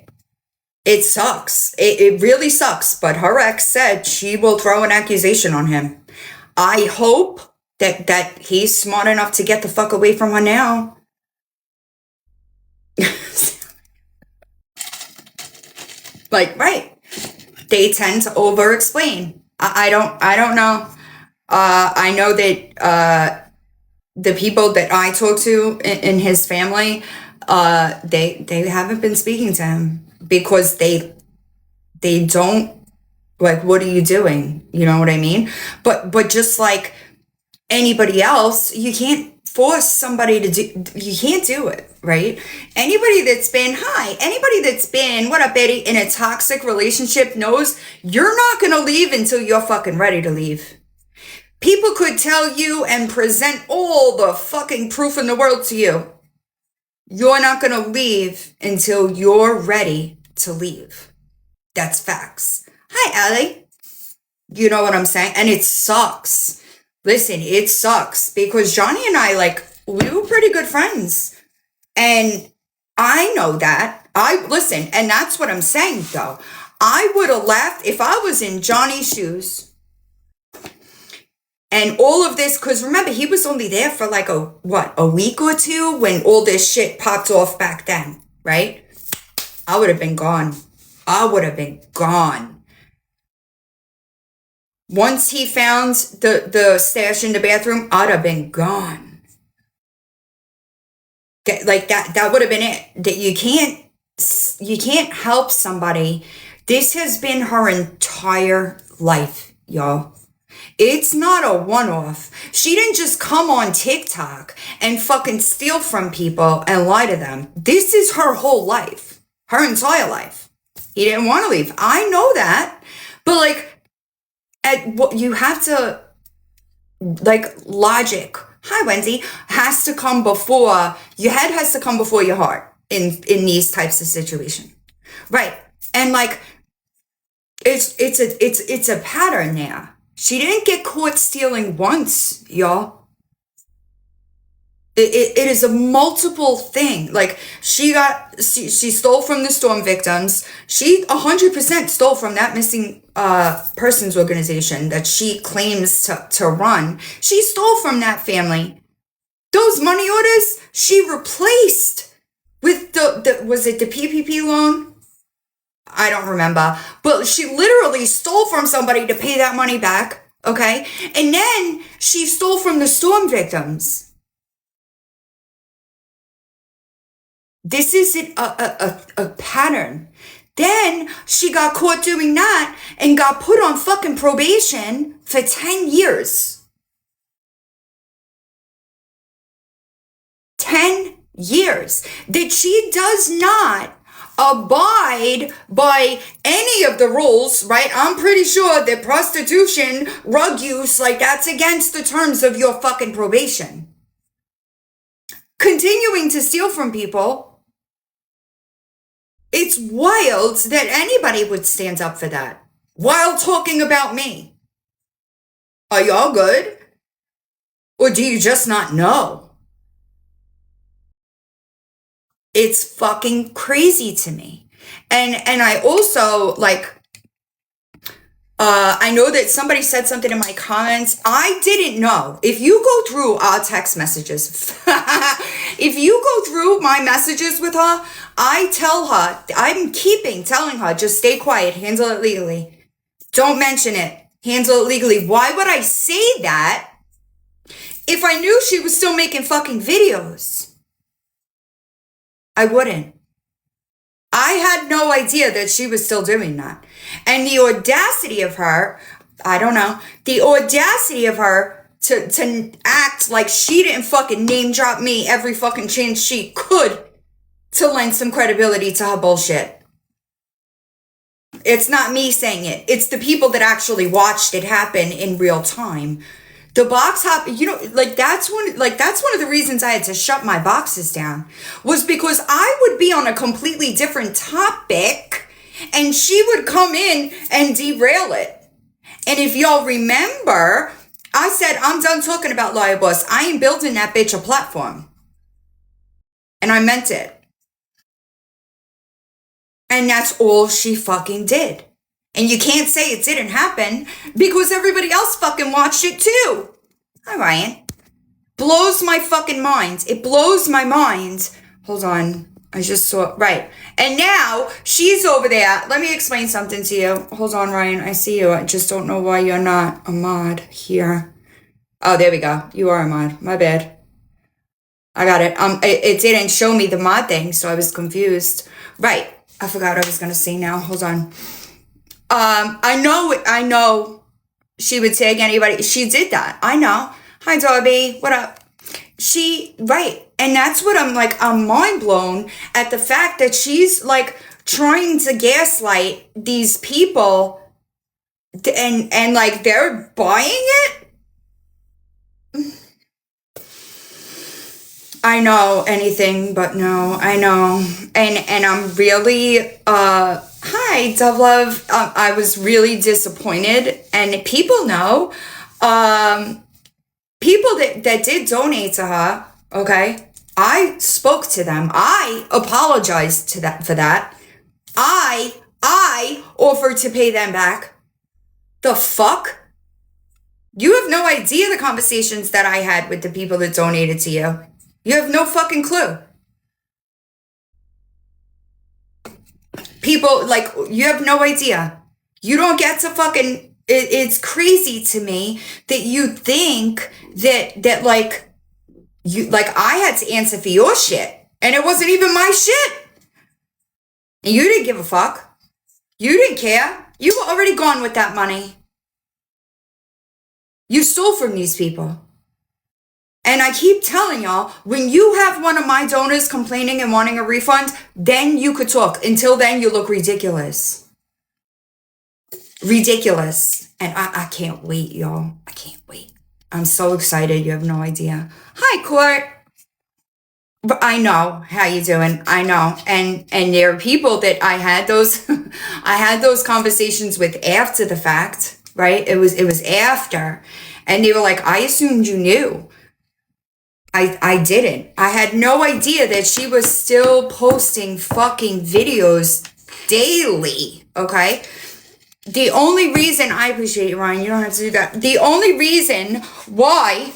it sucks. It really sucks. But her ex said she will throw an accusation on him. I hope that he's smart enough to get the fuck away from her now. Like, right. They tend to over explain. I don't know. I know that the people that I talk to in his family, they haven't been speaking to him. Because they don't, like, what are you doing? You know what I mean? But just like anybody else, you can't force somebody to do, you can't do it, right? Anybody that's been, what up, Betty, in a toxic relationship knows you're not going to leave until you're fucking ready to leave. People could tell you and present all the fucking proof in the world to you. You're not going to leave until you're ready to leave. That's facts. Hi, Allie. You know what I'm saying? And it sucks. Listen, it sucks because Johnny and I, like, we were pretty good friends. And I know that. Listen, and that's what I'm saying, though. I would have left if I was in Johnny's shoes. And all of this, because remember, he was only there for like a week or two when all this shit popped off back then, right? I would have been gone. Once he found the stash in the bathroom, I'd have been gone. Like that would have been it. That you can't help somebody. This has been her entire life, y'all. It's not a one-off. She didn't just come on TikTok and fucking steal from people and lie to them. This is her whole life. Her entire life. He didn't want to leave. I know that. But like, you have to, like, logic. hi Wendy, has to come before, your head has to come before your heart in these types of situations. Right. And like, it's a pattern there. She didn't get caught stealing once, y'all. It is a multiple thing. Like, she stole from the storm victims. She 100% stole from that missing persons organization that she claims to run. She stole from that family. Those money orders she replaced with was it the PPP loan? I don't remember. But she literally stole from somebody to pay that money back. Okay? And then she stole from the storm victims. This is a pattern. Then she got caught doing that and got put on fucking probation for 10 years. 10 years. That she does not abide by any of the rules, right? I'm pretty sure that prostitution, drug use, like that's against the terms of your fucking probation. Continuing to steal from people. It's wild that anybody would stand up for that while talking about me. Are y'all good? Or do you just not know? It's fucking crazy to me. And I also, like, I know that somebody said something in my comments. I didn't know. If you go through our text messages, if you go through my messages with her, I tell her, I'm telling her, just stay quiet, handle it legally. Don't mention it, handle it legally. Why would I say that if I knew she was still making fucking videos? I wouldn't. I had no idea that she was still doing that. And the audacity of her, I don't know, the audacity of her to act like she didn't fucking name drop me every fucking chance she could to lend some credibility to her bullshit. It's not me saying it. It's the people that actually watched it happen in real time. The box hop, you know, that's one of the reasons I had to shut my boxes down, was because I would be on a completely different topic and she would come in and derail it. And if y'all remember, I said, I'm done talking about Liar Boss. I ain't building that bitch a platform. And I meant it. And that's all she fucking did. And you can't say it didn't happen because everybody else fucking watched it too. Hi, Ryan. Blows my fucking mind. It blows my mind. Hold on. I just saw, right. And now she's over there. Let me explain something to you. Hold on, Ryan. I see you. I just don't know why you're not a mod here. Oh, there we go. You are a mod. My bad. I got it. It didn't show me the mod thing, so I was confused. Right. I forgot what I was going to say now. Hold on. I know she would tag anybody. She did that. I know. Hi, Darby. What up? Right. And that's what I'm mind blown at the fact that she's like trying to gaslight these people and like they're buying it. I know anything but no. I know. And I'm really, hi, Dove Love. I was really disappointed, and people know, people that did donate to her, okay, I spoke to them. I apologized for that. I offered to pay them back. The fuck? You have no idea the conversations that I had with the people that donated to you. You have no fucking clue. People, like, you have no idea. You don't get to fucking, it's crazy to me that you think that like, you, like, I had to answer for your shit. And it wasn't even my shit. And you didn't give a fuck. You didn't care. You were already gone with that money. You stole from these people. And I keep telling y'all, when you have one of my donors complaining and wanting a refund, then you could talk. Until then, you look ridiculous. Ridiculous. And I can't wait, y'all. I can't wait. I'm so excited. You have no idea. Hi, Court. But I know how you doing. I know. And there are people that I had those I had those conversations with after the fact, right? It was after. And they were like, I assumed you knew. I didn't. I had no idea that she was still posting fucking videos daily. Okay? The only reason I appreciate you, Ryan, you don't have to do that. The only reason why,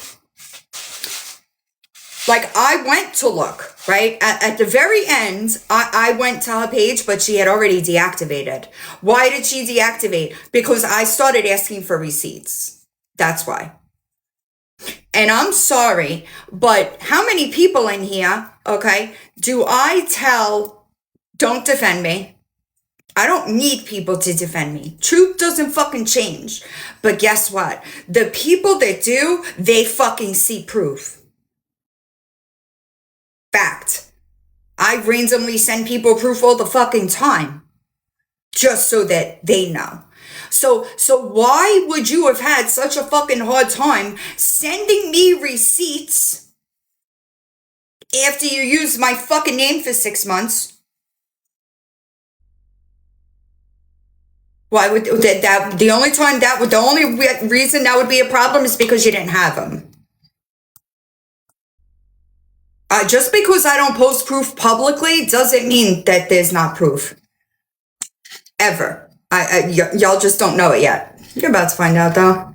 like, I went to look, right? At the very end, I went to her page, but she had already deactivated. Why did she deactivate? Because I started asking for receipts. That's why. And I'm sorry, but how many people in here, okay, do I tell, don't defend me? I don't need people to defend me. Truth doesn't fucking change. But guess what? The people that do, they fucking see proof. Fact. I randomly send people proof all the fucking time. Just so that they know. So why would you have had such a fucking hard time sending me receipts after you used my fucking name for 6 months? Why would that the only reason that would be a problem is because you didn't have them. Just because I don't post proof publicly doesn't mean that there's not proof. Ever. Y'all just don't know it yet. You're about to find out, though.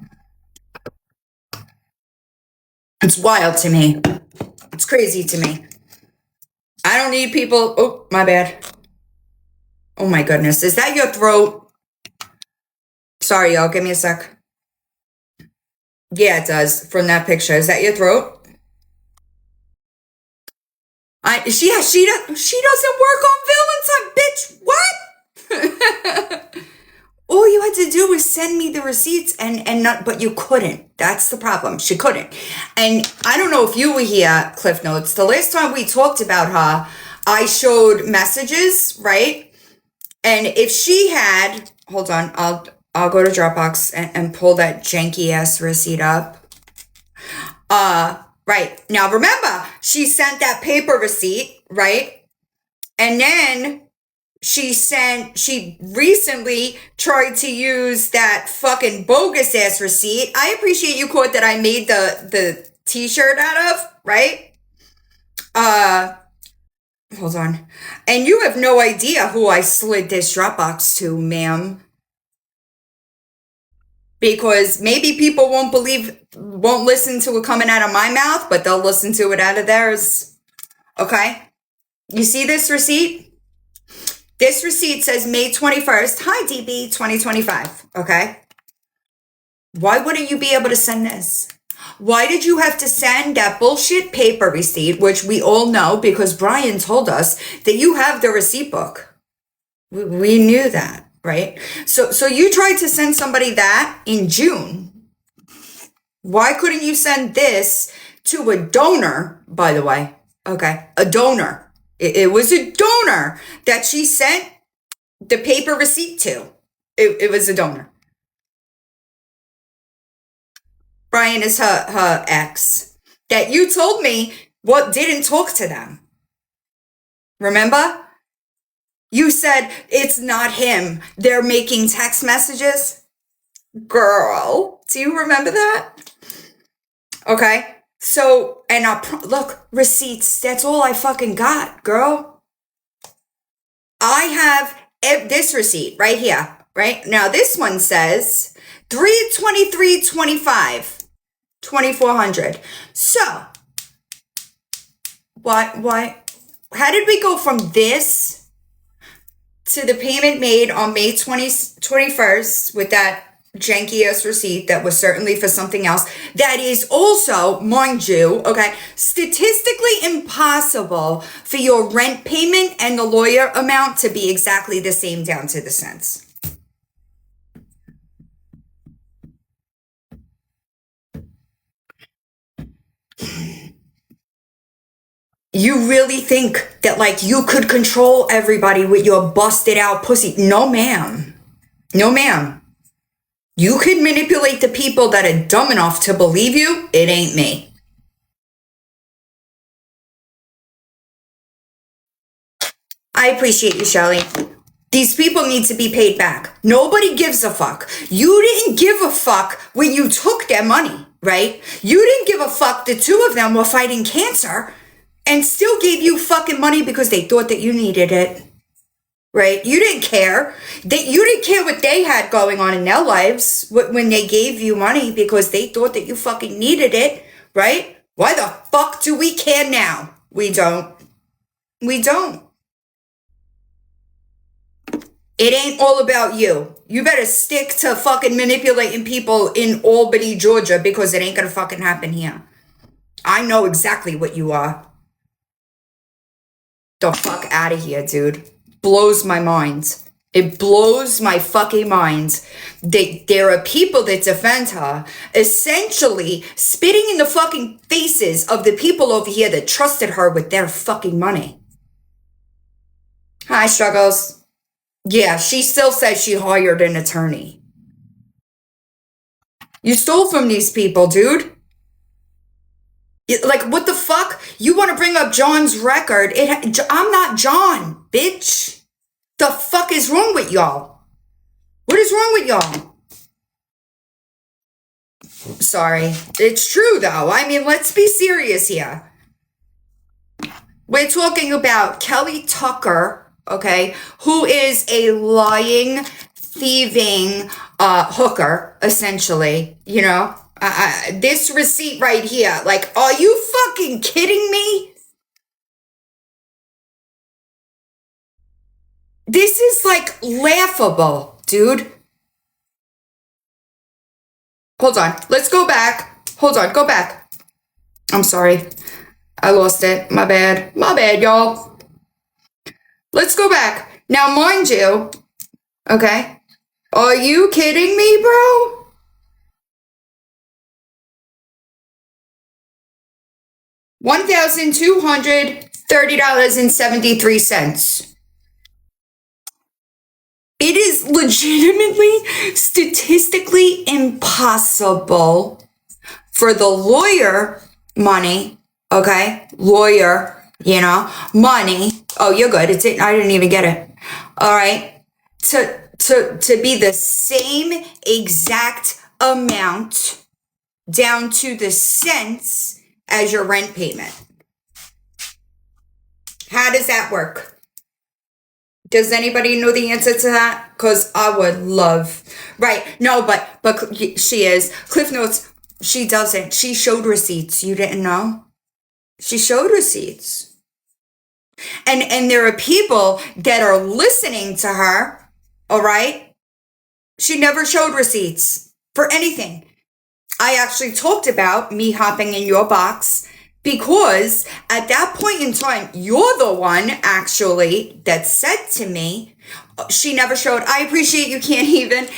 It's wild to me. It's crazy to me. I don't need people. Oh, my bad. Oh, my goodness. Is that your throat? Sorry, y'all. Give me a sec. Yeah, it does. From that picture. Is that your throat? She doesn't work on Valentine, bitch. What? All you had to do was send me the receipts and not, but you couldn't. That's the problem. She couldn't. And I don't know if you were here, Cliff Notes. The last time we talked about her, I showed messages, right? And if she had, hold on, I'll go to Dropbox and pull that janky ass receipt up. Right. Now remember, she sent that paper receipt, right? And then she recently tried to use that fucking bogus ass receipt. I appreciate you, Court, that I made the t-shirt out of, right? Hold on. And you have no idea who I slid this Dropbox to, ma'am. Because maybe people won't listen to it coming out of my mouth, but they'll listen to it out of theirs. Okay? You see this receipt? This receipt says May 21st. Hi, DB, 2025. Okay? Why wouldn't you be able to send this? Why did you have to send that bullshit paper receipt, which we all know because Brian told us that you have the receipt book? We knew that. Right? So you tried to send somebody that in June. Why couldn't you send this to a donor, by the way? Okay, a donor. It was a donor that she sent the paper receipt to. It was a donor. Brian is her ex. That you told me didn't talk to them. Remember? You said, it's not him. They're making text messages. Girl, do you remember that? Okay. So, and look, receipts. That's all I fucking got, girl. I have this receipt right here, right? Now, this one says 3/23/25, 2400. So, why, how did we go from this to the payment made on May 21st with that janky ass receipt that was certainly for something else that is also, mind you, okay, statistically impossible for your rent payment and the lawyer amount to be exactly the same down to the cents. You really think that, like, you could control everybody with your busted out pussy? No, ma'am. No, ma'am. You can manipulate the people that are dumb enough to believe you. It ain't me. I appreciate you, Shelly. These people need to be paid back. Nobody gives a fuck. You didn't give a fuck when you took their money, right? You didn't give a fuck the two of them were fighting cancer and still gave you fucking money because they thought that you needed it, right? You didn't care. You didn't care what they had going on in their lives when they gave you money because they thought that you fucking needed it, right? Why the fuck do we care now? We don't. We don't. It ain't all about you. You better stick to fucking manipulating people in Albany, Georgia, because it ain't gonna fucking happen here. I know exactly what you are. The fuck out of here, dude. Blows my mind. It blows my fucking mind that there are people that defend her, essentially spitting in the fucking faces of the people over here that trusted her with their fucking money. Hi, Struggles. Yeah, she still says she hired an attorney. You stole from these people, dude. Like, what the fuck? You want to bring up John's record? I'm not John, bitch. The fuck is wrong with y'all? What is wrong with y'all? Sorry. It's true, though. I mean, let's be serious here. We're talking about Kelly Tucker, okay, who is a lying, thieving hooker, essentially, you know? This receipt right here, like, are you fucking kidding me? This is, like, laughable, dude. Hold on, let's go back. Hold on, go back. I'm sorry. I lost it. My bad. My bad, y'all. Let's go back. Now, mind you, okay, are you kidding me, bro? $1,230.73. It is legitimately, statistically impossible for the lawyer money, okay, lawyer, you know, money. Oh, you're good. I didn't even get it. All right. To be the same exact amount down to the cents as your rent payment. How does that work? Does anybody know the answer to that? Because I would love. Right. No, but she is. Cliff Notes, she doesn't. She showed receipts. You didn't know? She showed receipts. And there are people that are listening to her, all right? She never showed receipts for anything. I actually talked about me hopping in your box because at that point in time, you're the one actually that said to me, she never showed, I appreciate you can't even,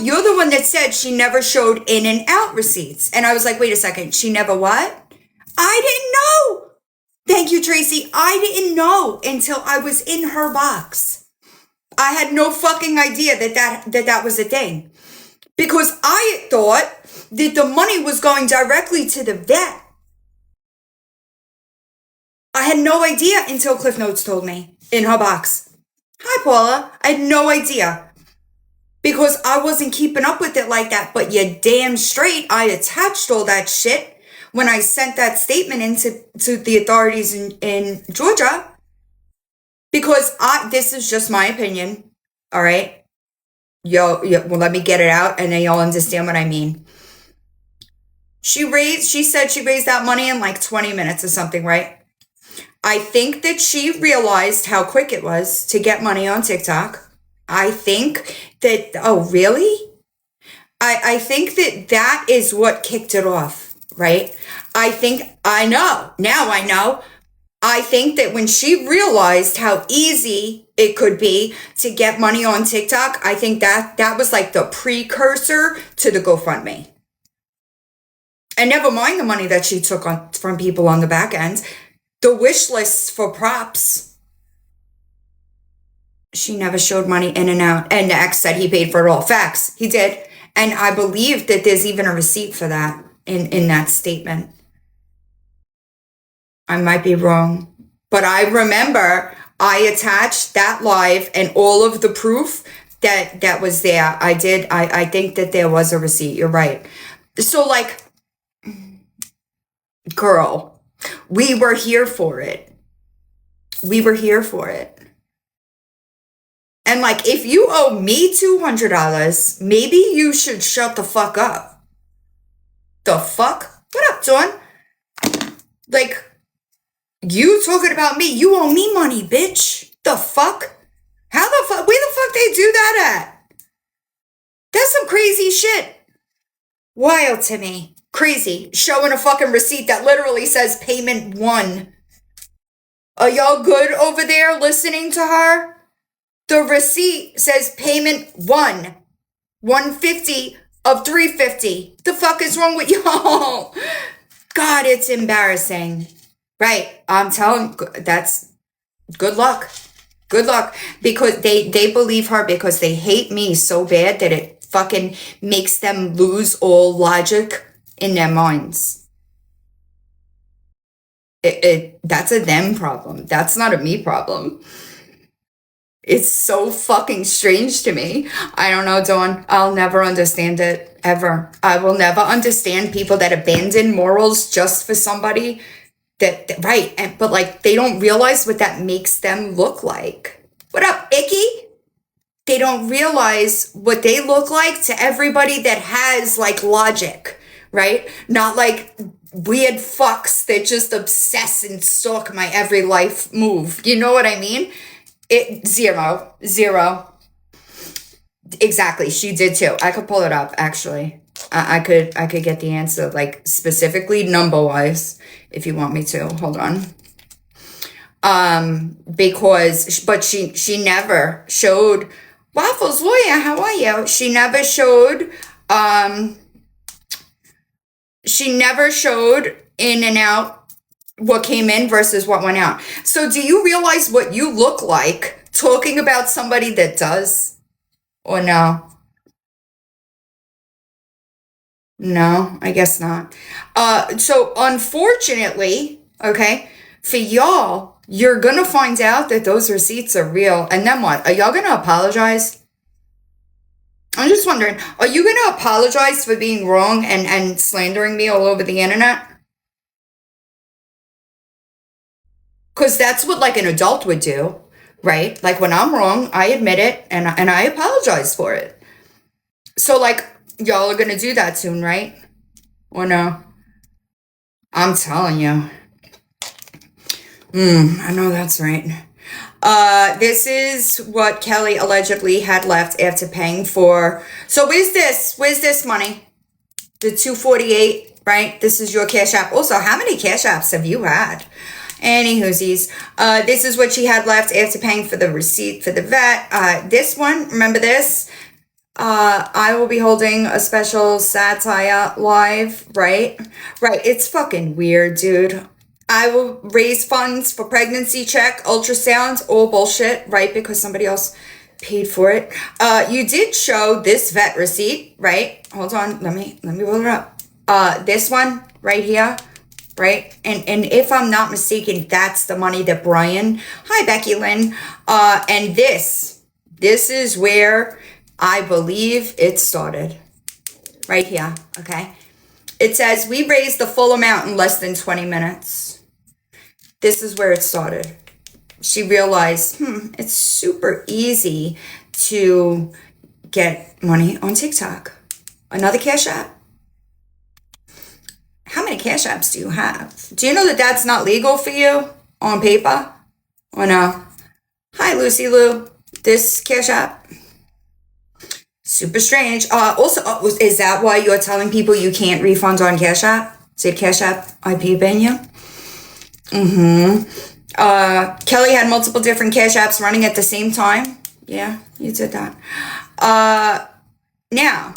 you're the one that said she never showed in and out receipts. And I was like, wait a second, she never what? I didn't know. Thank you, Tracy. I didn't know until I was in her box. I had no fucking idea that was a thing. Because I thought that the money was going directly to the vet. I had no idea until Cliff Notes told me in her box. Hi, Paula. I had no idea. Because I wasn't keeping up with it like that. But you're damn straight, I attached all that shit when I sent that statement into the authorities in Georgia, because this is just my opinion, all right? Well, let me get it out, and then y'all understand what I mean. She said she raised that money in like 20 minutes or something, right? I think that she realized how quick it was to get money on TikTok. I think that, oh, really? I think that is what kicked it off. Right? I think I know. Now I know. I think that when she realized how easy it could be to get money on TikTok, I think that was like the precursor to the GoFundMe. And never mind the money that she took from people on the back end. The wish lists for props. She never showed money in and out. And the ex said he paid for it all. Facts. He did. And I believe that there's even a receipt for that in that statement. I might be wrong, but I remember I attached that live and all of the proof that was there. I did. I think that there was a receipt. You're right. So like, girl, we were here for it. We were here for it. And like, if you owe me $200, maybe you should shut the fuck up. The fuck? What up, Dawn? Like, you talking about me? You owe me money, bitch. The fuck? How the fuck? Where the fuck they do that at? That's some crazy shit. Wild to me. Crazy. Showing a fucking receipt that literally says payment 1. Are y'all good over there listening to her? The receipt says payment 1. 150 of 350. The fuck is wrong with y'all? God, it's embarrassing. Right. I'm telling, that's good luck. Good luck. Because they believe her because they hate me so bad that it fucking makes them lose all logic in their minds. That's a them problem. That's not a me problem. It's so fucking strange to me. I don't know, Dawn. I'll never understand it, ever. I will never understand people that abandon morals just for somebody that right. But like, they don't realize what that makes them look like. What up, Icky? They don't realize what they look like to everybody that has like logic, right? Not like weird fucks that just obsess and stalk my every life move. You know what I mean? Zero. Exactly. She did too. I could pull it up actually. I could get the answer like specifically number wise if you want me to. Hold on. But she never showed Waffles lawyer, how are you? She never showed in and out what came in versus what went out. So do you realize what you look like talking about somebody that does? Or no? No, I guess not. So unfortunately, okay, for y'all, you're gonna find out that those receipts are real. And then what? Are y'all gonna apologize? I'm just wondering, are you gonna apologize for being wrong and slandering me all over the internet? Because that's what like an adult would do, right? Like when I'm wrong, I admit it and I apologize for it. So like y'all are gonna do that soon, right? Or no? I'm telling you. I know that's right. This is what Kelly allegedly had left after paying for. So where's this money? The $248, right? This is your Cash App. Also, how many Cash Apps have you had? Any whoosies. This is what she had left after paying for the receipt for the vet. This one, remember this? I will be holding a special satire live, right? Right, it's fucking weird, dude. I will raise funds for pregnancy check, ultrasounds, all bullshit, right? Because somebody else paid for it. You did show this vet receipt, right? Hold on, let me roll it up. This one right here, right? And if I'm not mistaken, that's the money that Brian, hi Becky Lynn, and this is where I believe it started. Right here, okay? It says, we raised the full amount in less than 20 minutes. This is where it started. She realized, it's super easy to get money on TikTok. Another Cash App. How many Cash Apps do you have? Do you know that that's not legal for you on paper? Or no? Hi, Lucy Lou. This Cash App. Super strange. Also, is that why you're telling people you can't refund on Cash App? Did Cash App IP ban you? Kelly had multiple different Cash Apps running at the same time. Yeah, you did that. Now,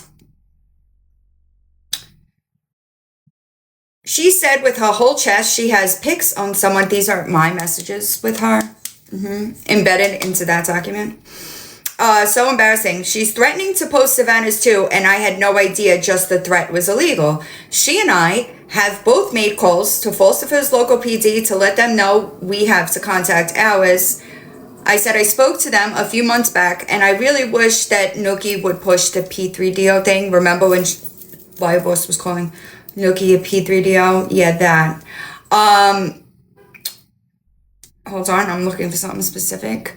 she said with her whole chest, she has pics on someone. These are my messages with her, embedded into that document. So embarrassing. She's threatening to post Savannah's too, and I had no idea just the threat was illegal. She and I have both made calls to Falstafford's local PD to let them know we have to contact ours. I said I spoke to them a few months back, and I really wish that Nookie would push the P3DO thing. Remember when my boss was calling Nookie a P3DO? Yeah, that. Hold on, I'm looking for something specific.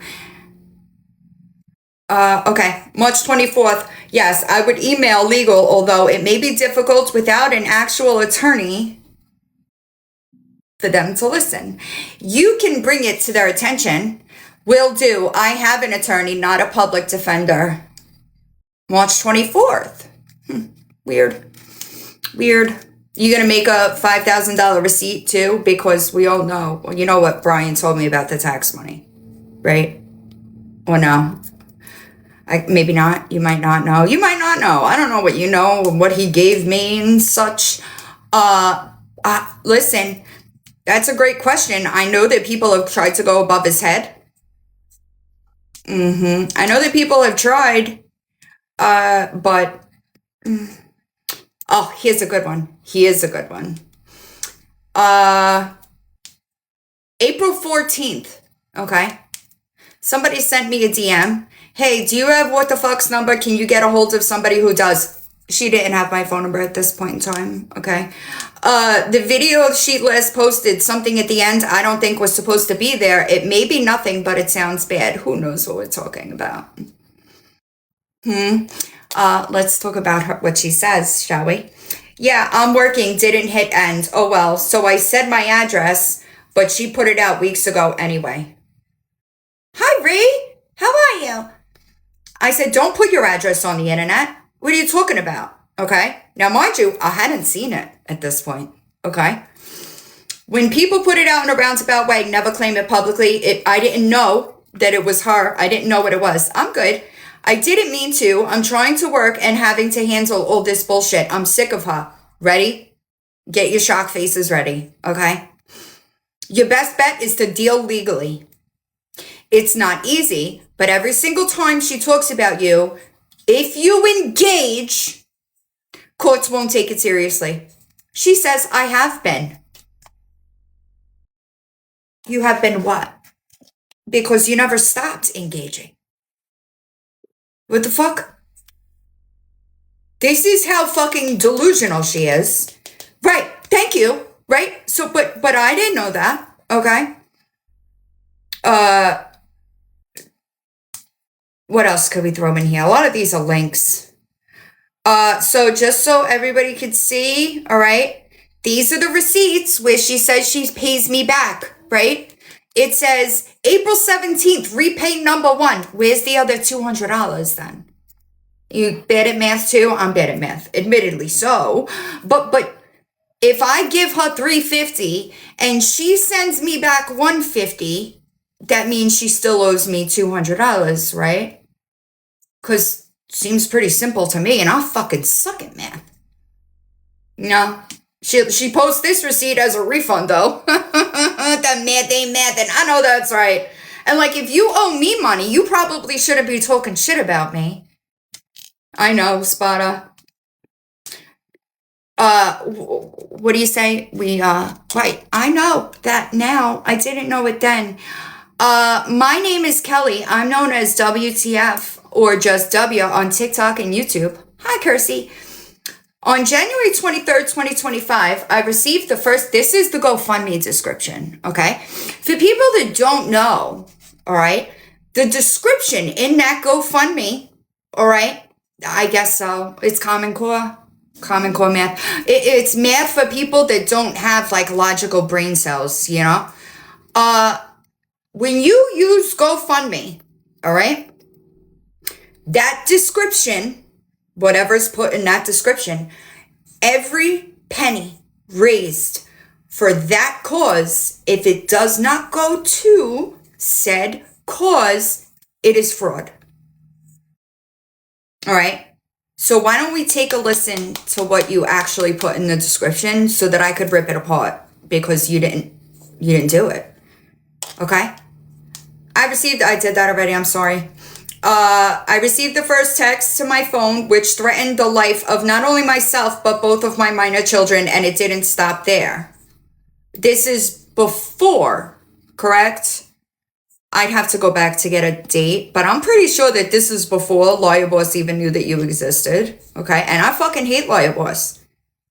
Okay, March 24th. Yes, I would email legal, although it may be difficult without an actual attorney for them to listen. You can bring it to their attention. Will do. I have an attorney, not a public defender. March 24th. Weird. You gonna make a $5,000 receipt too? Because we all know, you know what Brian told me about the tax money, right? Or no? Maybe not. You might not know. You might not know. I don't know what you know, what he gave me and such. Listen, that's a great question. I know that people have tried to go above his head. I know that people have tried, but, oh, here's a good one. April 14th, okay? Somebody sent me a DM. Hey, do you have what the fuck's number? Can you get a hold of somebody who does? She didn't have my phone number at this point in time, okay? The video sheet list posted something at the end I don't think was supposed to be there. It may be nothing, but it sounds bad. Who knows what we're talking about? Let's talk about what she says, shall we? Yeah, I'm working, didn't hit end. Oh well, so I said my address, but she put it out weeks ago anyway. Hi, Ree. How are you? I said, don't put your address on the internet. What are you talking about? Okay. Now, mind you, I hadn't seen it at this point. Okay. When people put it out in a roundabout way, never claim it publicly. I didn't know that it was her. I didn't know what it was. I'm good. I didn't mean to. I'm trying to work and having to handle all this bullshit. I'm sick of her. Ready? Get your shock faces ready. Okay. Your best bet is to deal legally. It's not easy, but every single time she talks about you, if you engage, courts won't take it seriously. She says, I have been. You have been what? Because you never stopped engaging. What the fuck? This is how fucking delusional she is. Right, thank you. Right? So, but I didn't know that. Okay? What else could we throw in here? A lot of these are links. So just so everybody could see, all right? These are the receipts where she says she pays me back, right? It says April 17th, repay number 1. Where's the other $200 then? You bad at math too? I'm bad at math, admittedly so. But if I give her $350 and she sends me back $150, that means she still owes me $200, right? Because seems pretty simple to me, and I fucking suck at math. No, she posts this receipt as a refund, though. The math ain't math, and I know that's right. And, like, if you owe me money, you probably shouldn't be talking shit about me. I know, Spada. What do you say? Right, I know that now. I didn't know it then. My name is Kelly. I'm known as WTF or just W on TikTok and YouTube. Hi, Kirsty. On January 23rd, 2025, I received the first, this is the GoFundMe description, okay? For people that don't know, all right, the description in that GoFundMe, all right, I guess so, it's Common Core math. It's math for people that don't have, like, logical brain cells, you know? When you use GoFundMe, all right, that description, whatever's put in that description, every penny raised for that cause, if it does not go to said cause, it is fraud. All right. So why don't we take a listen to what you actually put in the description so that I could rip it apart because you didn't do it. Okay. I did that already. I'm sorry. I received the first text to my phone, which threatened the life of not only myself, but both of my minor children, and it didn't stop there. This is before, correct? I'd have to go back to get a date, but I'm pretty sure that this is before Lawyer Boss even knew that you existed, okay? And I fucking hate Lawyer Boss,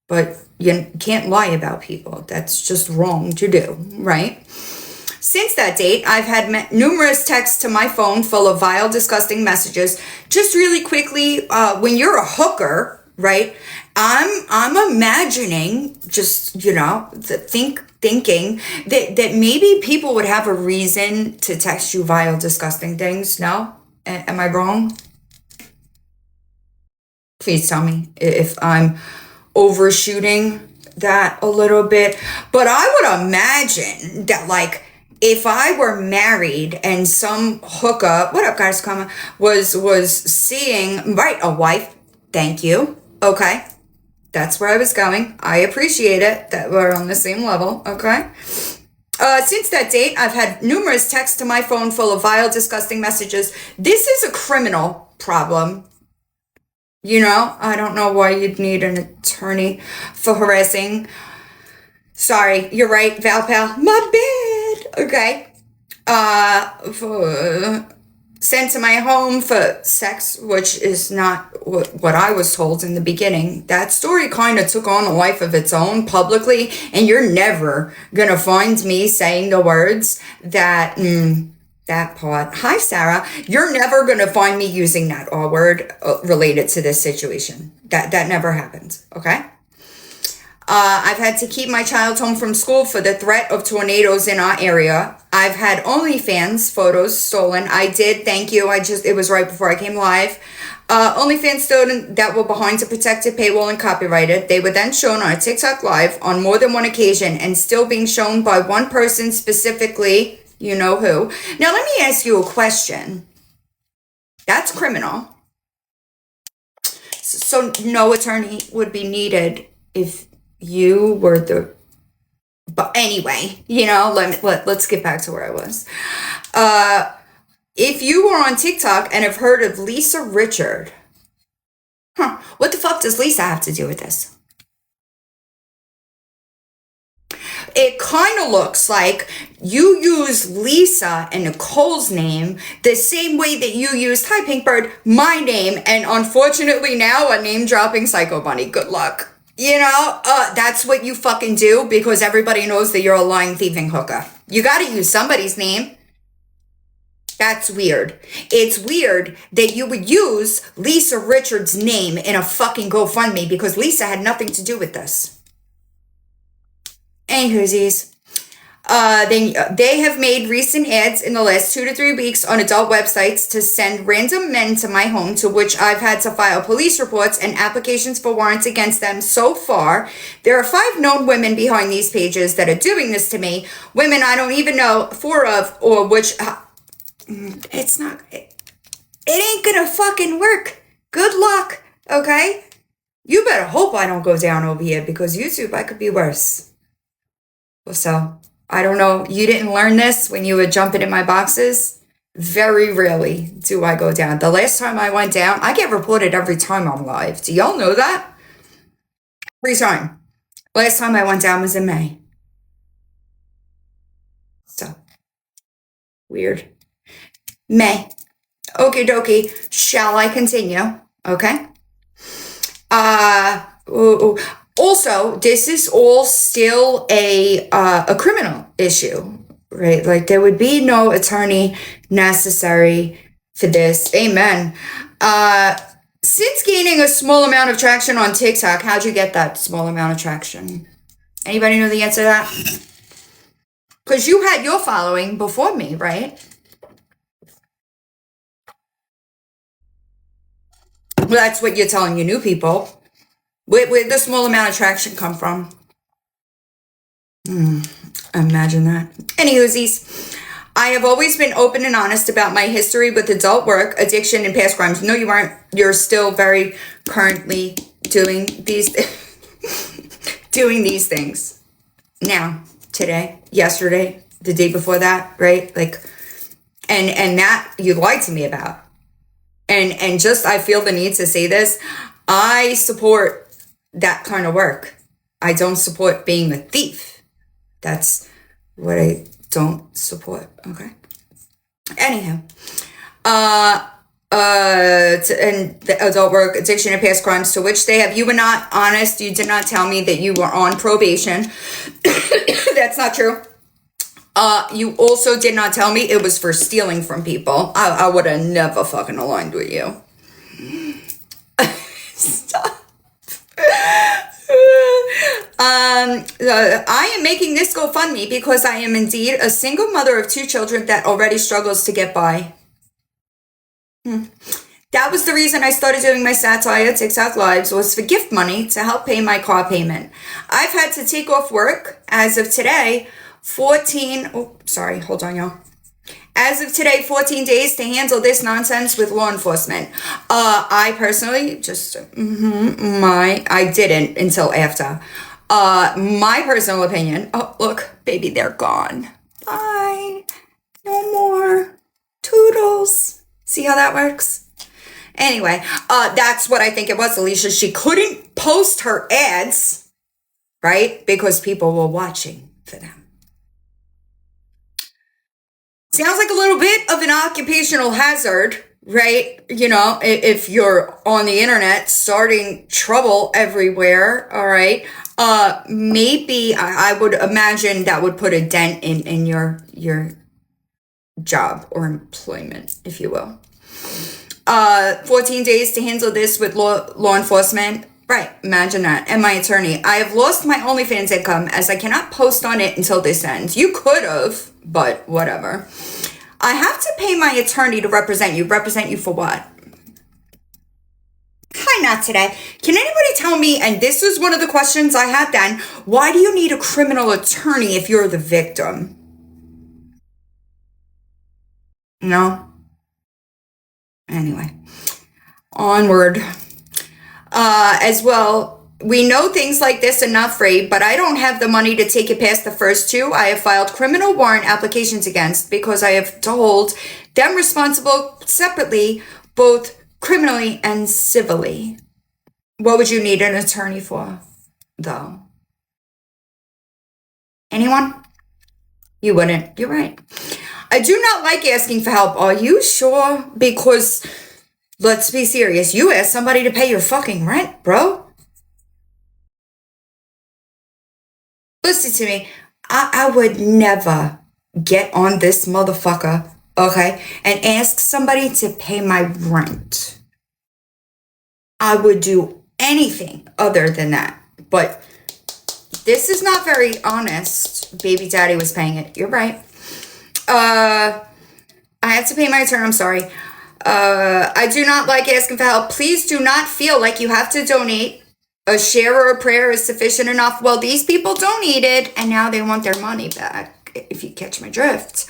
but you can't lie about people. That's just wrong to do, right? Since that date, I've had numerous texts to my phone full of vile, disgusting messages. Just really quickly, when you're a hooker, right? I'm imagining, just, you know, thinking that maybe people would have a reason to text you vile, disgusting things. No? Am I wrong? Please tell me if I'm overshooting that a little bit. But I would imagine that, like, if I were married and some hookup, what up guys, was seeing, right, a wife, thank you, okay, that's where I was going. I appreciate it that we're on the same level, okay? Since that date, I've had numerous texts to my phone full of vile, disgusting messages. This is a criminal problem. You know, I don't know why you'd need an attorney for harassing. Sorry, you're right, Val Pal. My bad. Okay. Sent to my home for sex, which is not what I was told in the beginning. That story kind of took on a life of its own publicly, and you're never gonna find me saying the words that, that part. Hi, Sarah. You're never gonna find me using that R word related to this situation. That never happened, okay? I've had to keep my child home from school for the threat of tornadoes in our area. I've had OnlyFans photos stolen. I did, thank you. It was right before I came live. OnlyFans stolen that were behind a protected paywall and copyrighted. They were then shown on a TikTok live on more than one occasion and still being shown by one person specifically, you know who. Now let me ask you a question. That's criminal. So no attorney would be needed if you were the, but anyway, you know, let's get back to where I was. If you were on TikTok and have heard of Lisa Richard, what the fuck does Lisa have to do with this? It kind of looks like you use Lisa and Nicole's name the same way that you used, hi Pinkbird, my name, and unfortunately now a name-dropping psycho bunny. Good luck. You know, that's what you fucking do because everybody knows that you're a lying, thieving hooker. You gotta use somebody's name. That's weird. It's weird that you would use Lisa Richards' name in a fucking GoFundMe because Lisa had nothing to do with this. Anywhoosies. Then they have made recent ads in the last 2 to 3 weeks on adult websites to send random men to my home, to which I've had to file police reports and applications for warrants against them. So far, there are 5 known women behind these pages that are doing this to me. Women I don't even know 4 of, or which, it's not, it ain't gonna fucking work. Good luck, okay? You better hope I don't go down over here because YouTube, I could be worse. So, I don't know, you didn't learn this when you were jumping in my boxes? Very rarely do I go down. The last time I went down, I get reported every time I'm live. Do y'all know that? Every time. Last time I went down was in May. So, weird. May. Okie dokie. Shall I continue? Okay. Also, this is all still a criminal issue, right? Like there would be no attorney necessary for this. Amen. Since gaining a small amount of traction on TikTok, how'd you get that small amount of traction? Anybody know the answer to that? Because you had your following before me, right? Well, that's what you're telling your new people. Where'd the small amount of traction come from? Imagine that. Anywhoosies, I have always been open and honest about my history with adult work, addiction, and past crimes. No, you aren't. You're still very currently doing these things. Now, today, yesterday, the day before that, right? Like, and that you lied to me about. And just, I feel the need to say this. I support that kind of work. I don't support being a thief. That's what I don't support. Okay. Anyhow, and the adult work, addiction, and past crimes to which they have. You were not honest. You did not tell me that you were on probation. That's not true. You also did not tell me it was for stealing from people. I would have never fucking aligned with you. Stop. I am making this GoFundMe because I am indeed a single mother of 2 children that already struggles to get by. That was the reason I started doing my satire TikTok lives, was for gift money to help pay my car payment. I've had to take off work as of today, 14 days to handle this nonsense with law enforcement. I personally I didn't until after. My personal opinion, oh, look, baby, they're gone. Bye. No more. Toodles. See how that works? Anyway, that's what I think it was, Alicia. She couldn't post her ads, right? Because people were watching for them. Sounds like a little bit of an occupational hazard, right? You know, if you're on the internet starting trouble everywhere, all right? Maybe I would imagine that would put a dent in your job or employment, if you will. 14 days to handle this with law enforcement. Right, imagine that. And my attorney. I have lost my OnlyFans income as I cannot post on it until this ends. You could have, but whatever. I have to pay my attorney to represent you. Represent you for what? Hi, not today. Can anybody tell me, and this is one of the questions I had then, why do you need a criminal attorney if you're the victim? No? Anyway. Onward. As well, we know things like this are not free, but I don't have the money to take it past the first 2 I have filed criminal warrant applications against because I have to hold them responsible separately, both criminally and civilly. What would you need an attorney for, though? Anyone? You wouldn't. You're right. I do not like asking for help. Are you sure? Because, let's be serious. You asked somebody to pay your fucking rent, bro. Listen to me. I would never get on this motherfucker, okay, and ask somebody to pay my rent. I would do anything other than that. But this is not very honest. Baby daddy was paying it. You're right. I have to pay my attorney. I'm sorry. I do not like asking for help. Please do not feel like you have to donate. A share or a prayer is sufficient enough. Well, these people donated, and now they want their money back, if you catch my drift.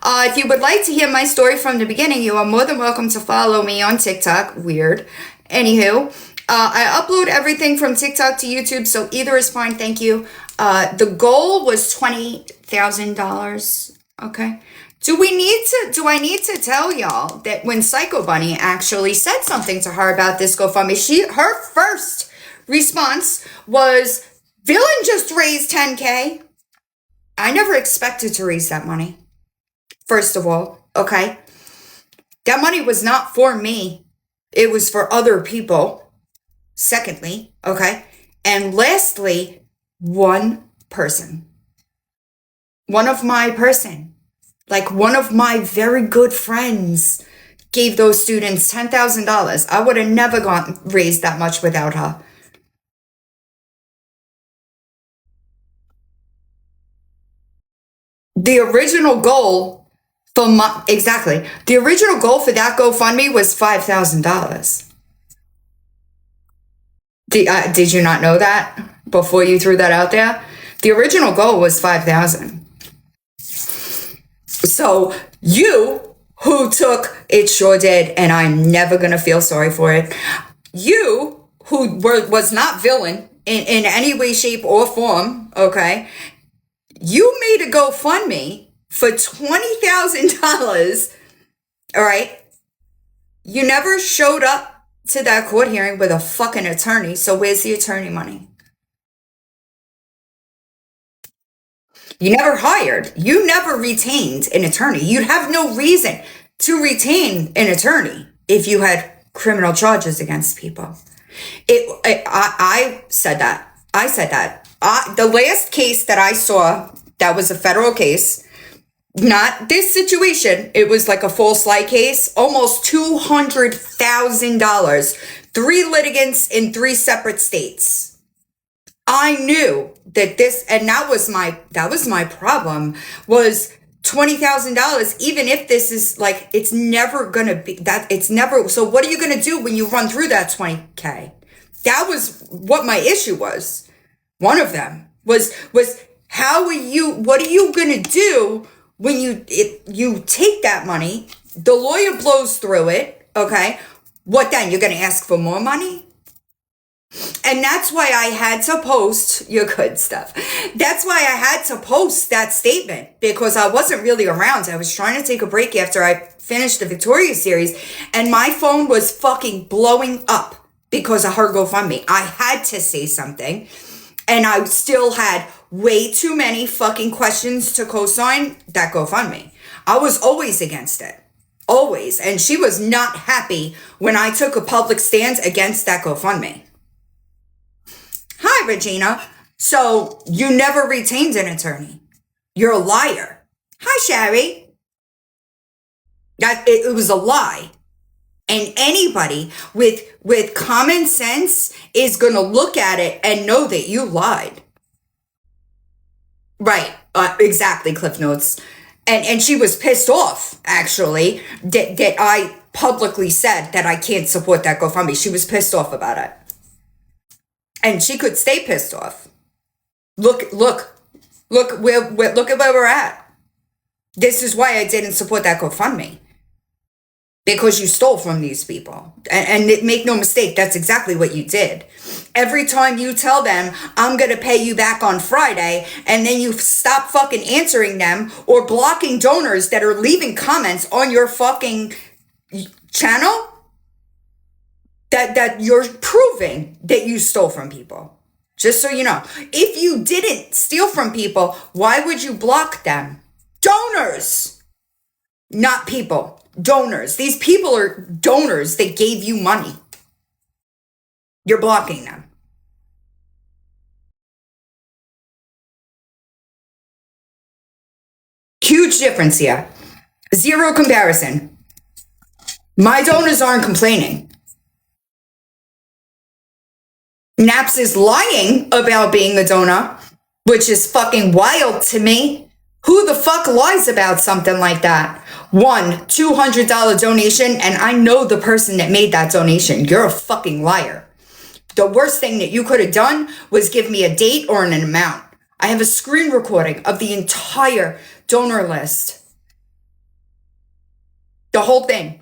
If you would like to hear my story from the beginning, you are more than welcome to follow me on TikTok. Weird. Anywho, I upload everything from TikTok to YouTube, so either is fine. Thank you. The goal was $20,000. Okay. Do I need to tell y'all that when Psycho Bunny actually said something to her about this GoFundMe, her first response was, Villain just raised $10K. I never expected to raise that money. First of all, okay? That money was not for me. It was for other people. Secondly, okay? And lastly, one person. One of my very good friends gave those students $10,000. I would have never raised that much without her. The original goal for that GoFundMe was $5,000. Did you not know that before you threw that out there? The original goal was $5,000. So you who took it sure did, and I'm never gonna feel sorry for it. You who was not villain in any way, shape, or form, okay? You made a GoFundMe for $20,000, all right? You never showed up to that court hearing with a fucking attorney, so where's the attorney money? You never hired, you never retained an attorney. You'd have no reason to retain an attorney if you had criminal charges against people. I said that. I said that. The last case that I saw that was a federal case, not this situation, it was like a false light case, almost $200,000, 3 litigants in 3 separate states. I knew that this, and that was my problem, was $20,000. Even if this is like, it's never gonna be that. It's never. So what are you gonna do when you run through that $20K? That was what my issue was. One of them was how are you? What are you gonna do when you take that money? The lawyer blows through it. Okay, what then? You're gonna ask for more money? And that's why I had to post your good stuff. That's why I had to post that statement, because I wasn't really around. I was trying to take a break after I finished the Victoria series, and my phone was fucking blowing up because of her GoFundMe. I had to say something, and I still had way too many fucking questions to co-sign that GoFundMe. I was always against it. Always. And she was not happy when I took a public stance against that GoFundMe. Hi, Regina. So you never retained an attorney. You're a liar. Hi, Sherry. It was a lie. And anybody with common sense is going to look at it and know that you lied. Right. Exactly, Cliff Notes. And she was pissed off, actually, that I publicly said that I can't support that GoFundMe. She was pissed off about it. And she could stay pissed off. Look at where we're at. This is why I didn't support that GoFundMe. Because you stole from these people. And make no mistake, that's exactly what you did. Every time you tell them, I'm going to pay you back on Friday, and then you stop fucking answering them or blocking donors that are leaving comments on your fucking channel, that you're proving that you stole from people. Just so you know. If you didn't steal from people, why would you block them? Donors! Not people. Donors. These people are donors that gave you money. You're blocking them. Huge difference here. Zero comparison. My donors aren't complaining. Naps is lying about being a donor, which is fucking wild to me. Who the fuck lies about something like that? $200 donation, and I know the person that made that donation. You're a fucking liar. The worst thing that you could have done was give me a date or an amount. I have a screen recording of the entire donor list. The whole thing.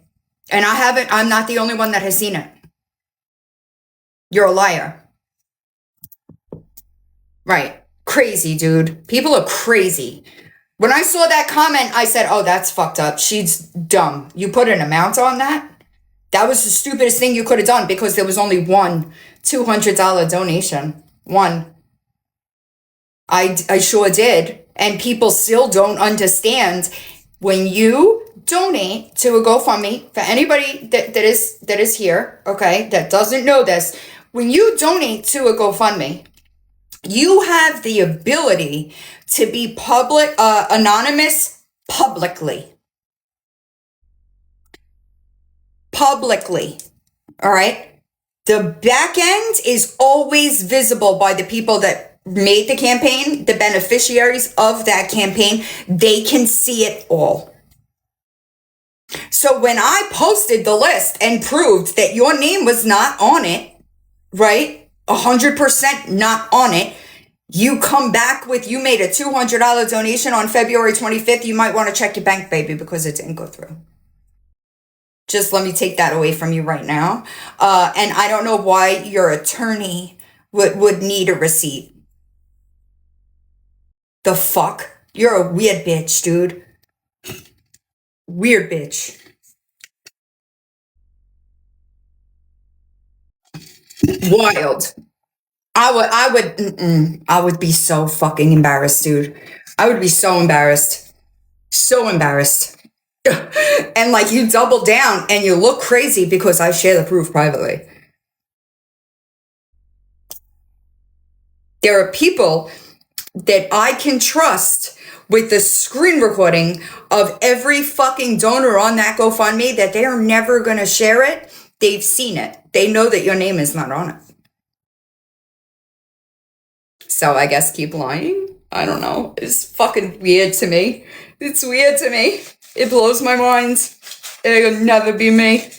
And I'm not the only one that has seen it. You're a liar. Right. Crazy, dude. People are crazy. When I saw that comment, I said, oh, that's fucked up. She's dumb. You put an amount on that? That was the stupidest thing you could have done, because there was only one $200 donation. One. I sure did. And people still don't understand. When you donate to a GoFundMe, for anybody that is here, okay, that doesn't know this, when you donate to a GoFundMe, you have the ability to be anonymous publicly. Publicly. All right? The back end is always visible by the people that made the campaign, the beneficiaries of that campaign. They can see it all. So when I posted the list and proved that your name was not on it, right? 100% not on it. You come back with, you made a $200 donation on February 25th. You might want to check your bank, baby, because it didn't go through. Just let me take that away from you right now. And I don't know why your attorney would need a receipt. The fuck? You're a weird bitch, dude. Weird bitch. Wild. I would be so fucking embarrassed, dude. I would be so embarrassed. So embarrassed. And like you double down and you look crazy because I share the proof privately. There are people that I can trust with the screen recording of every fucking donor on that GoFundMe that they are never going to share it. They've seen it. They know that your name is not on it. So I guess keep lying. I don't know. It's fucking weird to me. It's weird to me. It blows my mind. It'll never be me.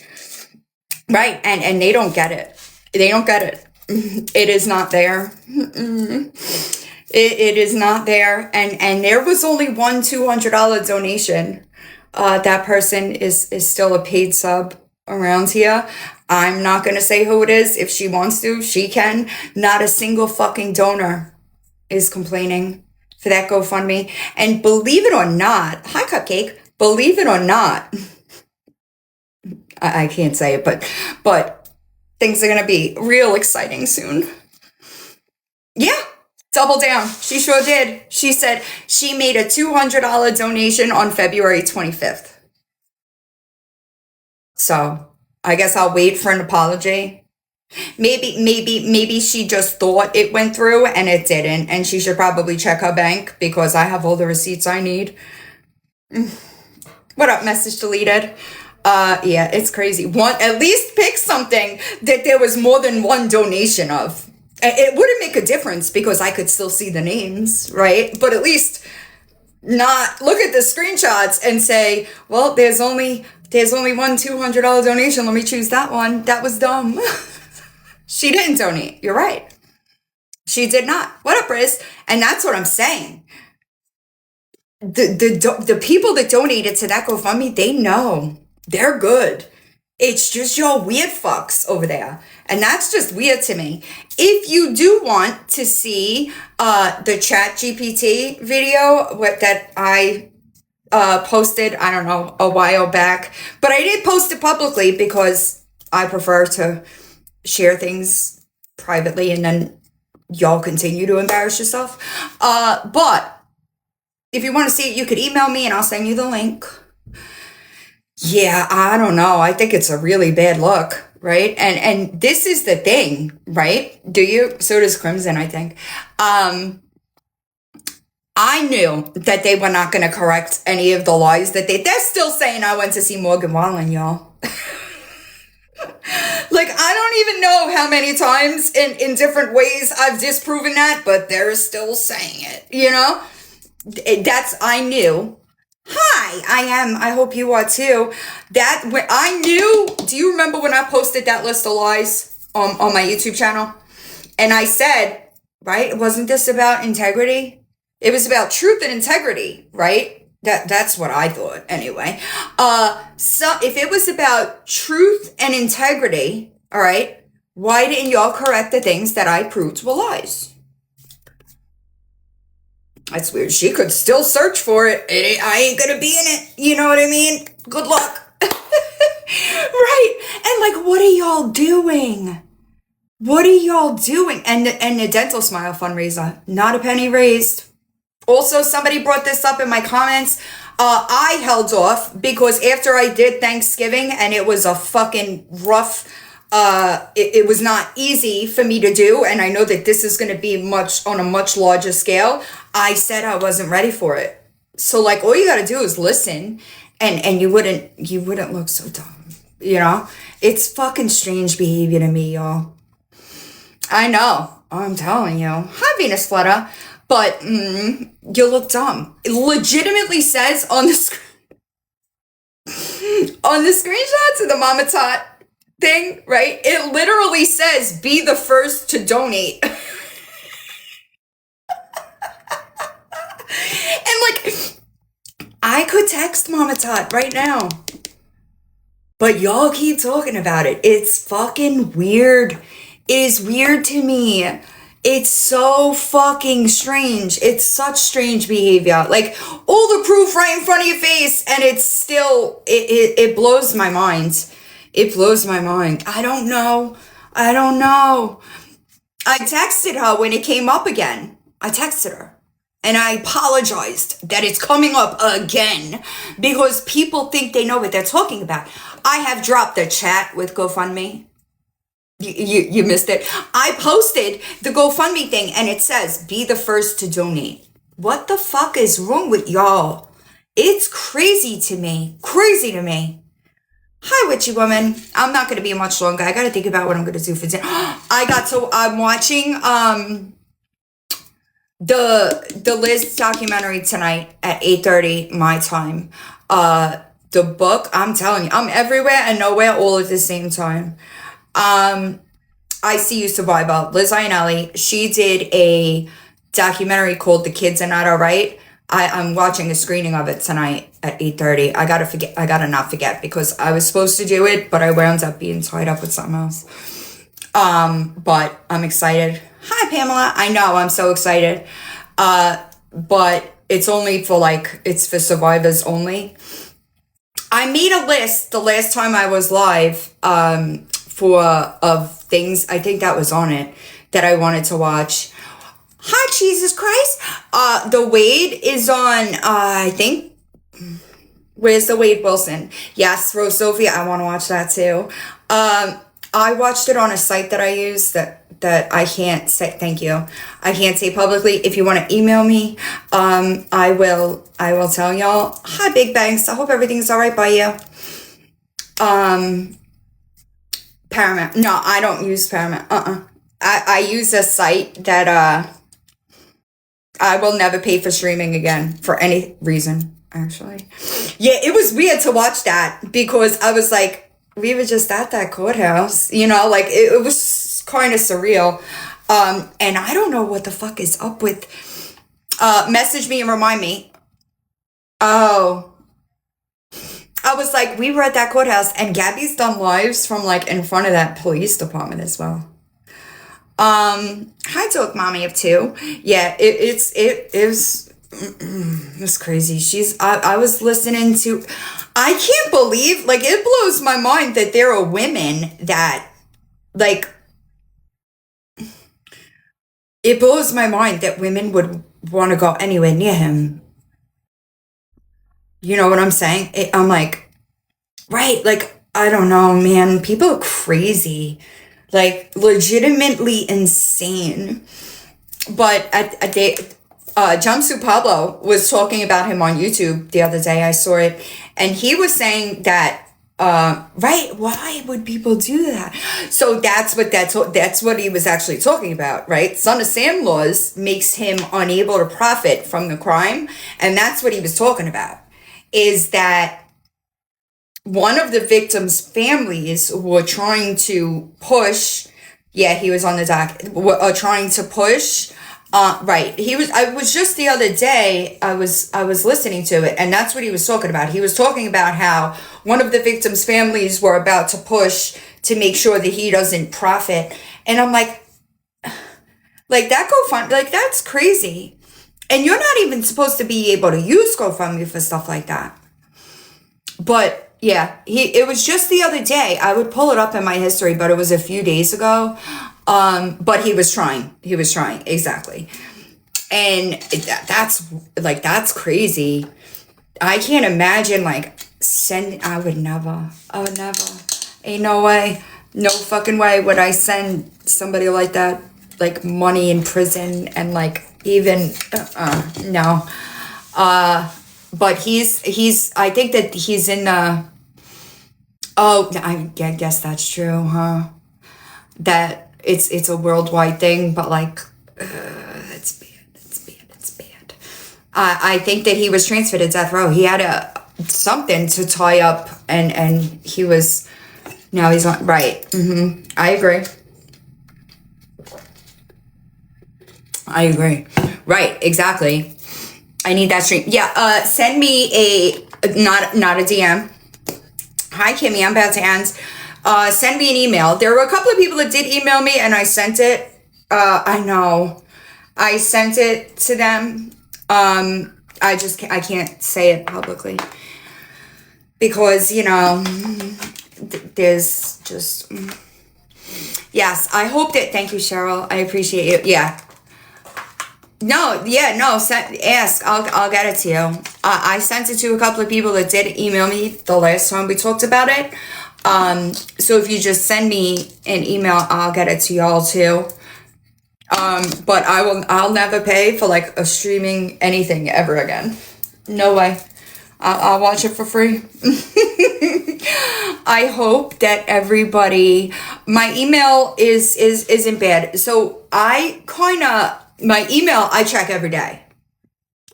Right. And they don't get it. They don't get it. It is not there. It is not there. And there was only one $200 donation. That person is still a paid sub around here. I'm not going to say who it is. If she wants to, she can. Not a single fucking donor is complaining for that GoFundMe. And believe it or not, hi Cupcake, believe it or not, I can't say it, but things are going to be real exciting soon. Yeah, double down. She sure did. She said she made a $200 donation on February 25th. So I guess I'll wait for an apology. Maybe she just thought it went through and it didn't, and she should probably check her bank because I have all the receipts I need. What up, message deleted? Yeah, it's crazy. At least pick something that there was more than one donation of. It wouldn't make a difference because I could still see the names, right? But at least not look at the screenshots and say, well, there's only one $200 donation. Let me choose that one. That was dumb. She didn't donate. You're right. She did not. What up, Riz? And that's what I'm saying. The people that donated to that GoFundMe, they know. They're good. It's just your weird fucks over there. And that's just weird to me. If you do want to see the ChatGPT video that I posted, I don't know, a while back, but I did post it publicly because I prefer to share things privately and then y'all continue to embarrass yourself. But if you want to see it, you could email me and I'll send you the link. Yeah, I don't know. I think it's a really bad look, right? And this is the thing, right? Do you? So does Crimson, I think. I knew that they were not going to correct any of the lies that they're still saying I went to see Morgan Wallen, y'all. Like, I don't even know how many times in different ways I've disproven that, but they're still saying it, you know? I knew. Hi, I hope you are too. That when I knew, do you remember when I posted that list of lies on my YouTube channel? And I said, right, wasn't this about integrity? It was about truth and integrity, right? That's what I thought anyway. So if it was about truth and integrity, all right, why didn't y'all correct the things that I proved were lies? That's weird. She could still search for it. I ain't gonna be in it. You know what I mean? Good luck. Right. And like, what are y'all doing? What are y'all doing? And the Dental Smile fundraiser, not a penny raised. Also, somebody brought this up in my comments. I held off because after I did Thanksgiving and it was a fucking rough, it was not easy for me to do. And I know that this is going to be on a much larger scale. I said I wasn't ready for it. So like, all you got to do is listen and you wouldn't look so dumb. You know, it's fucking strange behavior to me, y'all. I know. I'm telling you. Hi, Venus Flutter. But you look dumb. It legitimately says on the screenshots of the Mama Tot thing, right? It literally says, be the first to donate. And like, I could text Mama Tot right now. But y'all keep talking about it. It's fucking weird. It is weird to me. It's so fucking strange. It's such strange behavior. Like, all the proof right in front of your face, and it's still, it blows my mind. It blows my mind. I don't know. I don't know. I texted her when it came up again. I texted her. And I apologized that it's coming up again because people think they know what they're talking about. I have dropped the chat with GoFundMe. You missed it. I posted the GoFundMe thing and it says, be the first to donate. What the fuck is wrong with y'all? It's crazy to me. Crazy to me. Hi, witchy woman. I'm not going to be much longer. I got to think about what I'm going to do for dinner. I'm watching the Liz documentary tonight at 8:30 my time. The book, I'm telling you, I'm everywhere and nowhere all at the same time. I See You Survivor, Liz Ionelli. She did a documentary called The Kids Are Not Alright. I'm watching a screening of it tonight at 8:30. I gotta not forget because I was supposed to do it, but I wound up being tied up with something else. But I'm excited. Hi, Pamela. I know, I'm so excited. But it's only for it's for survivors only. I made a list the last time I was live, of things, I think that was on it, that I wanted to watch. Hi, Jesus Christ. The Wade is on, I think, where's the Wade Wilson? Yes, Rose Sophia, I want to watch that too. I watched it on a site that I use that I can't say, thank you. I can't say publicly. If you want to email me, I will tell y'all. Hi, Big Banks. I hope everything's all right by you. Paramount. No, I don't use Paramount. I use a site that, I will never pay for streaming again for any reason, actually. Yeah, it was weird to watch that because I was like, we were just at that courthouse, it was kind of surreal. And I don't know what the fuck is up with, message me and remind me. Oh, I was like, we were at that courthouse and Gabby's done lives from in front of that police department as well. Hi, Talk Mommy of Two. Yeah, it's crazy. I was listening to, I can't believe, it blows my mind that there are women that, it blows my mind that women would want to go anywhere near him. You know what I'm saying? I'm like, right, I don't know, man. People are crazy. Legitimately insane. But Jumpsuit Pablo was talking about him on YouTube the other day. I saw it. And he was saying that, right, why would people do that? So that's what he was actually talking about, right? Son of Sam laws makes him unable to profit from the crime. And that's what he was talking about, is that one of the victims' families were trying to push, he was on the dock, trying to push, right. I was just the other day, I was listening to it, and that's what he was talking about. He was talking about how one of the victims' families were about to push to make sure that he doesn't profit. And I'm like that GoFundMe, that's crazy. And you're not even supposed to be able to use GoFundMe for stuff like that. But yeah, it was just the other day. I would pull it up in my history, but it was a few days ago. But he was trying. Exactly. And that's crazy. I can't imagine I would never. Ain't no way. No fucking way would I send somebody like that, money in prison and even, no. But he's, I think that he's in the, I guess that's true, huh? That it's a worldwide thing, but it's bad. I think that he was transferred to death row. He had something to tie up and he was, now he's on, right. I agree. Right, exactly. I need that stream. Yeah, send me not a DM. Hi, Kimmy, I'm about to end. Send me an email. There were a couple of people that did email me and I sent it. I know. I sent it to them. I can't say it publicly. Because, there's just... Yes, I hope that, thank you, Cheryl. I appreciate you. Yeah. No, yeah, no, ask. I'll get it to you. I sent it to a couple of people that did email me the last time we talked about it. So if you just send me an email, I'll get it to y'all too. But I'll never pay for like a streaming anything ever again. No way. I'll watch it for free. I hope that everybody, my email isn't bad. So my email, I check every day.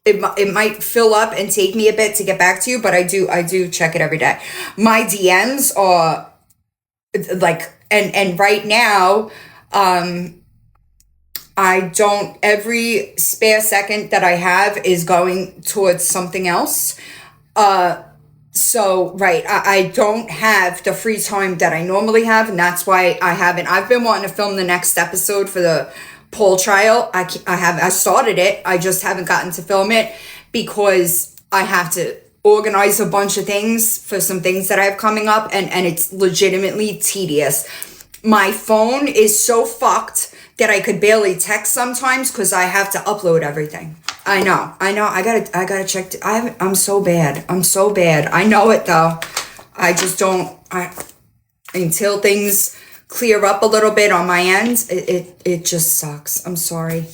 It might fill up and take me a bit to get back to you, but I do check it every day. My DMs are like, and right now, every spare second that I have is going towards something else. So, right, I don't have the free time that I normally have, and that's why I've been wanting to film the next episode for the poll trial. I started it. I just haven't gotten to film it because I have to organize a bunch of things for some things that I have coming up, and it's legitimately tedious. My phone is so fucked that I could barely text sometimes because I have to upload everything. I know. I gotta check. I'm so bad. I know it though. I just don't. Until things clear up a little bit on my end, it just sucks. I'm sorry.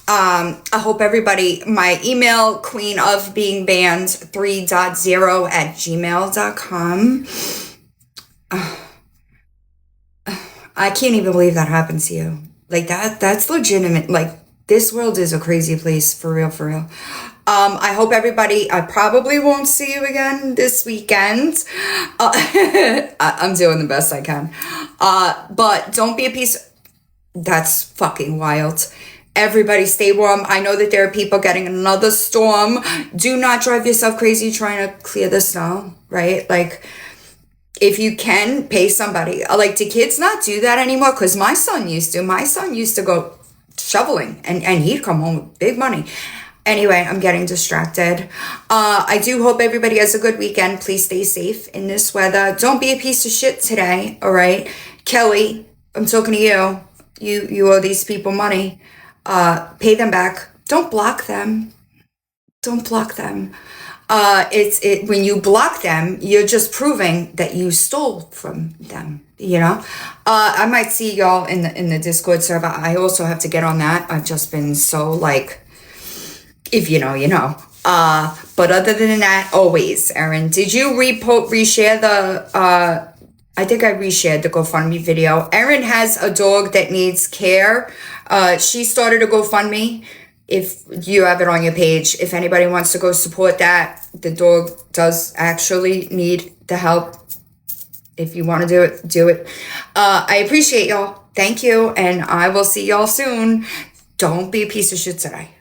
I hope everybody, my email, queenofbeingbanned3.0@gmail.com. I can't even believe that happened to you. Like that's legitimate. Like this world is a crazy place, for real. I hope everybody, I probably won't see you again this weekend. I'm doing the best I can. But don't be a piece. That's fucking wild. Everybody stay warm. I know that there are people getting another storm. Do not drive yourself crazy trying to clear the snow, right? Like, if you can, pay somebody. Like, do kids not do that anymore? Because my son used to go shoveling and he'd come home with big money. Anyway, I'm getting distracted. I do hope everybody has a good weekend. Please stay safe in this weather. Don't be a piece of shit today, all right? Kelly, I'm talking to you. You owe these people money. Pay them back. Don't block them. When you block them, you're just proving that you stole from them, you know? I might see y'all in the Discord server. I also have to get on that. I've just been so like, if you know, you know. But other than that, always, Erin, did you reshare the, I think I reshared the GoFundMe video. Erin has a dog that needs care. She started a GoFundMe. If you have it on your page, if anybody wants to go support that, the dog does actually need the help. If you want to do it, do it. I appreciate y'all. Thank you. And I will see y'all soon. Don't be a piece of shit today.